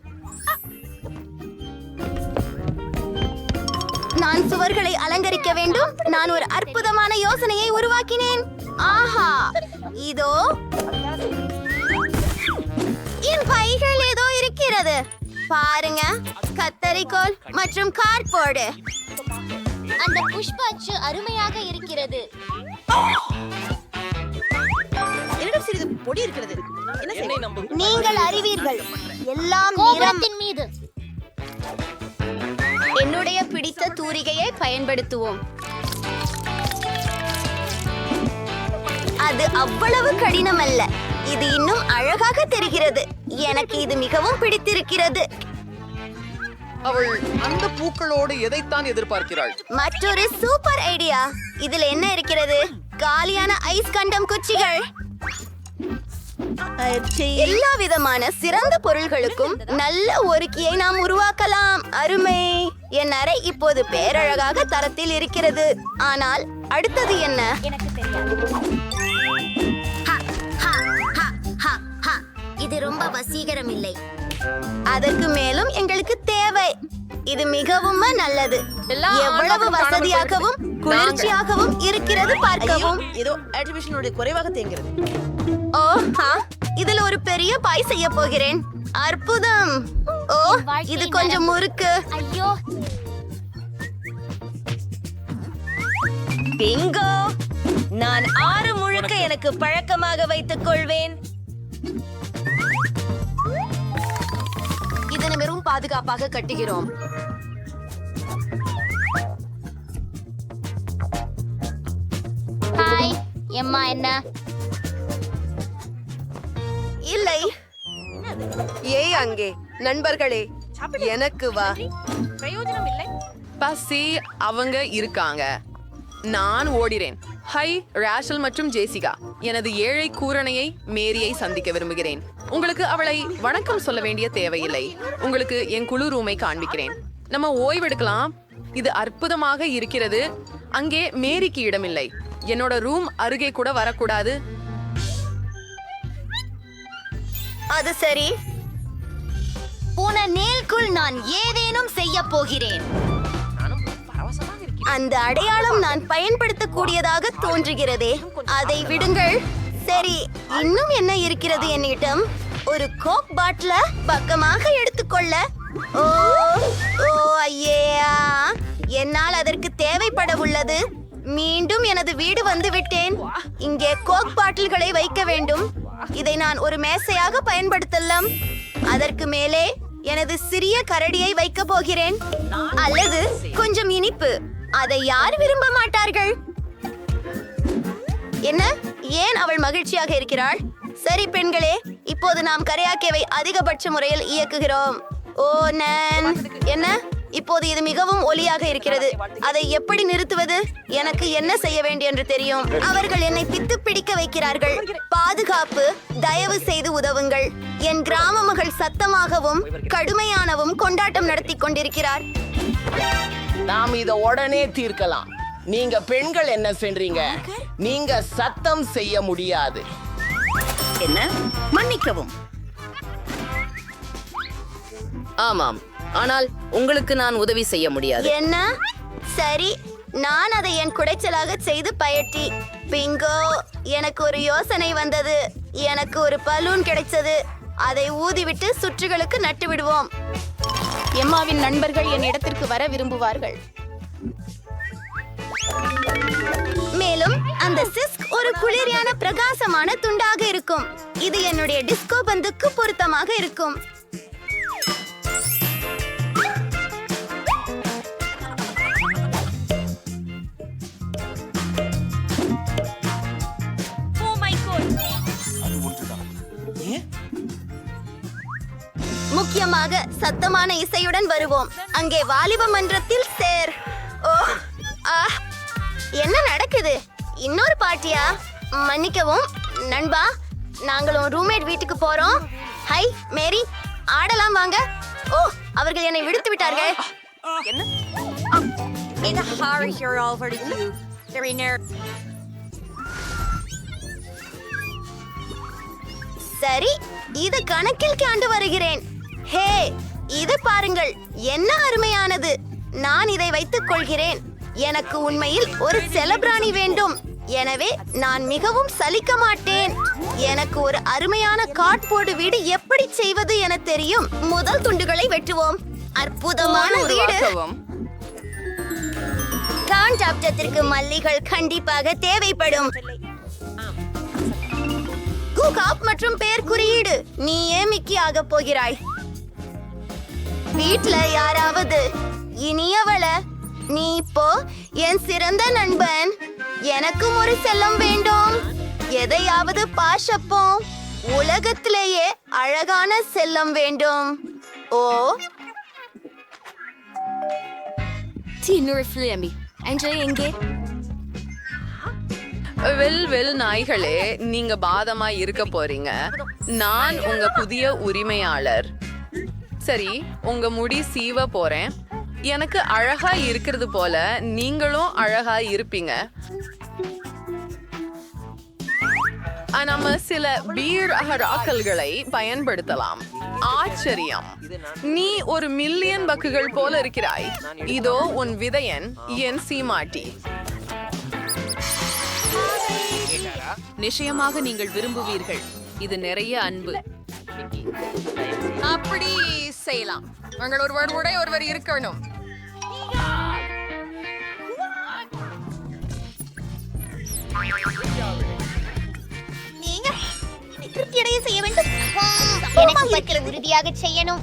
நான் சுவர்களை அலங்கரிக்க வேண்டும். நான் ஒரு அற்புதமான யோசனையை உருவாக்கினேன். ஆஹா, இதோ என் பைகள் ஏதோ இருக்கிறது. பாருங்க, கத்தரிக்கோல் மற்றும் கார்ட்போர்டு. அந்த புஷ்ப அச்சு அருமையாக இருக்கிறது. என்னிடம் சிறிது பொடி இருக்கிறது. என்ன செய்ய? நீங்கள் அறிவீர்கள், எல்லாம் நிறத்தின் மீது. என்னுடைய பிடித்த தூரிகையை பயன்படுத்துவோம். அது அவ்வளவு கடினம் அல்ல. இது இன்னும் அழகாக தெரிகிறது. எனக்கு இது மிகவும் பிடித்திருக்கிறது. அவள் அந்த பூக்களோடு எதைத்தான் எதிர்பார்க்கிறாள்? மற்றொரு சூப்பர் ஐடியா. இதில் என்ன இருக்கிறது? காலியான ஐஸ் கண்டம் குச்சிகள். எல்லா விதமான சிறந்த பொருள்களுக்கும் நல்ல ஒருக்கியை நாம் உருவாக்கலாம். அருமை. என் அறை இப்போது பேரழகாக தரத்தில் இருக்கிறது. ஆனால் அடுத்தது என்ன? எனக்கு தெரியாது. இது ரொம்ப வசீகரம் இல்லை. அதற்கு மேலும் எங்களுக்கு தேவை. இது மிகவும் நல்லது. எவ்வளவு வசதியாகவும் குளிர்ச்சியாகவும் இருக்கிறது பார்க்கவும். ஏதோ ஆக்டிவேஷனோட குறைவாக தேங்கிறது. ஓ, இதில் ஒரு பெரிய பாய் செய்ய போகிறேன். அற்புதம். ஓ, இது கொஞ்சம் முறுக்கு. ஐயோ, பிங்கோ. நான் 6 முழுக்க எனக்கு பழக்கமாக வைத்துக் கொள்வேன். இதனை வெறும் பாதுகாப்பாக கட்டுகிறோம். ஹாய் எம்மா. என்ன? இல்லை. ஏய் அங்கே நண்பர்களே, எனக்கு வா. பிரயோஜனம் இல்லை. பசி அவங்க இருக்காங்க. நான் ஓடிறேன். ஹை ராஷல் மற்றும் ஜேசிகா. எனது ஏழை கூரணையை மேரியை சந்திக்க விரும்புகிறேன். உங்களுக்கு அவளை வணக்கம் சொல்ல வேண்டிய தேவையில்லை. உங்களுக்கு என் குழு ரூமை காண்பிக்கிறேன். நம்ம ஓய்வெடுக்கலாம். இது அற்புதமாக இருக்கிறது. அங்கே மேரிக்கு இடமில்லை. என்னோட ரூம் அருகே கூட வரக்கூடாது. அது சரி. போன நேல்குள் நான் ஏதேனும் செய்ய போகிறேன். அந்த அடையாளம் நான் பயன்படுத்தக்கூடியதாக தோன்றுகிறதே. அதை விடுங்கள். சரி, இன்னும் என்ன இருக்கிறது என்னிடம்? ஒரு கோக் பாட்டில பக்கமாக எடுத்துக்கொள்ள. ஓ ஓ ஐயா, என்னால் அதற்கு தேவைப்பட உள்ளது. மீண்டும் எனது வீடு வந்து விட்டேன். இங்கே கோக் பாட்டில்களை வைக்க வேண்டும். இதை நான் ஒரு மேசையாக பயன்படுத்தலாம். அதற்கு மேலே எனது சிறிய கரடியை வைக்க போகிறேன். அல்லது கொஞ்சம் இனிப்பு. அதை யார் விரும்ப மாட்டார்கள்? என்ன? ஏன் அவள் மகிழ்ச்சியாக இருக்கிறாள்? சரி பெண்களே, இப்போது நாம் கரையாக்கேவை அதிகபட்ச முறையில் இயக்குகிறோம். ஓ நான் என்ன? இப்போது இது மிகவும் ஒலியாக இருக்கிறது. அதை எப்படி நிறுத்துவது? எனக்கு என்ன செய்ய வேண்டும் என்று தெரியும். அவர்கள் என்னை பித்து பிடிக்க வைக்கிறார்கள். பாதுகாப்பு, தயவு செய்து உதவுங்கள். என் கிராம மகள் சத்தமாகவும் கடுமையானவும் கொண்டாட்டம் நடத்தி கொண்டிருக்கிறார். நாம் இத உடனே தீர்க்கலாம். நீங்க பெண்கள் என்ன செய்றீங்க? நீங்க சத்தம் செய்ய முடியாது. என்ன? மன்னிக்கவும். ஆமாம், ஆனால் உங்களுக்கு நான் உதவி செய்ய முடியாது. என்ன? சரி, நான் அதை என் குடைச்சலாக செய்து பயட்டி. பிங்கோ, எனக்கு ஒரு யோசனை வந்தது. எனக்கு ஒரு பலூன் கிடைச்சது. அதை ஊதிவிட்டு சுற்றுகளுக்கு நட்டு விடுவோம். எம்மாவின் நண்பர்கள் என் இடத்திற்கு வர விரும்புவார்கள். மேலும் அந்த சிஸ்க் ஒரு குளிர்யான பிரகாசமான துண்டாக இருக்கும். இது என்னுடைய டிஸ்கோ பந்துக்கு பொருத்தமாக இருக்கும். முக்கியமாக சத்தமான இசையுடன் வருவோம். அங்கே வாலிப மன்றத்தில் சேர். ஓ, என்ன நடக்குது? இன்னொரு பார்ட்டியா? மன்னிக்கவும் நண்பா, நாங்களும் ரூம்மேட் வீட்டுக்கு போறோம். ஹை மேரி, ஆடலாம் வாங்க. ஓ, அவர்கள் என்னை விடுத்து விட்டார்கள். சரி, இது கணக்கில் காண்டு வருகிறேன். ஹே, இது பாருங்கள், என்ன அருமையானது. நான் இதை வைத்துக் கொள்கிறேன். எனக்கு உண்மையில் ஒரு செலபிராணி வேண்டும். எனவே நான் மிகவும் சலிக்க மாட்டேன். எனக்கு ஒரு அருமையான கார்ட்போர்டு வீடு எப்படி செய்வது என தெரியும். முதல் துண்டுகளை வெட்டுவோம். அற்புதமான வீடு. காண்டாப்டத்திற்கு மல்லிகள் கண்டிப்பாக தேவைப்படும். குகாப் மற்றும் பெயர் குறியீடு. நீயே மிக்கி ஆக போகிறாய். வீட்ல யாராவது இனியவள, நீ இப்போ என் சிறந்த நண்பன். எனக்கும் ஒரு செல்லம் வேண்டும். எதையாவது பாஷப்போம். உலகத்திலேயே அழகான செல்லம் வேண்டும். ஓ எங்கே? வெல் நாய்களே, நீங்க பாதமா இருக்க போறீங்க. நான் உங்க புதிய உரிமையாளர். சரி, உங்க முடி சீவ போறேன். எனக்கு அழகா இருக்கிறது போல நீங்களும் அழகா இருப்பீங்க. நம்ம சில பீர் ராக்கல்களை பயன்படுத்தலாம். ஆச்சரியம், நீ ஒரு மில்லியன் பக்குகள் போல இருக்கிறாய். இதோ உன் விதையன், என் சீமாட்டி. நிச்சயமாக நீங்கள் விரும்புவீர்கள். இது நிறைய அன்பு. அப்படி செய்யலாம். உங்கள் ஒருவர் இருக்கணும். நீங்க திருப்தி அடைய செய்ய வேண்டும். உறுதியாக செய்யணும்.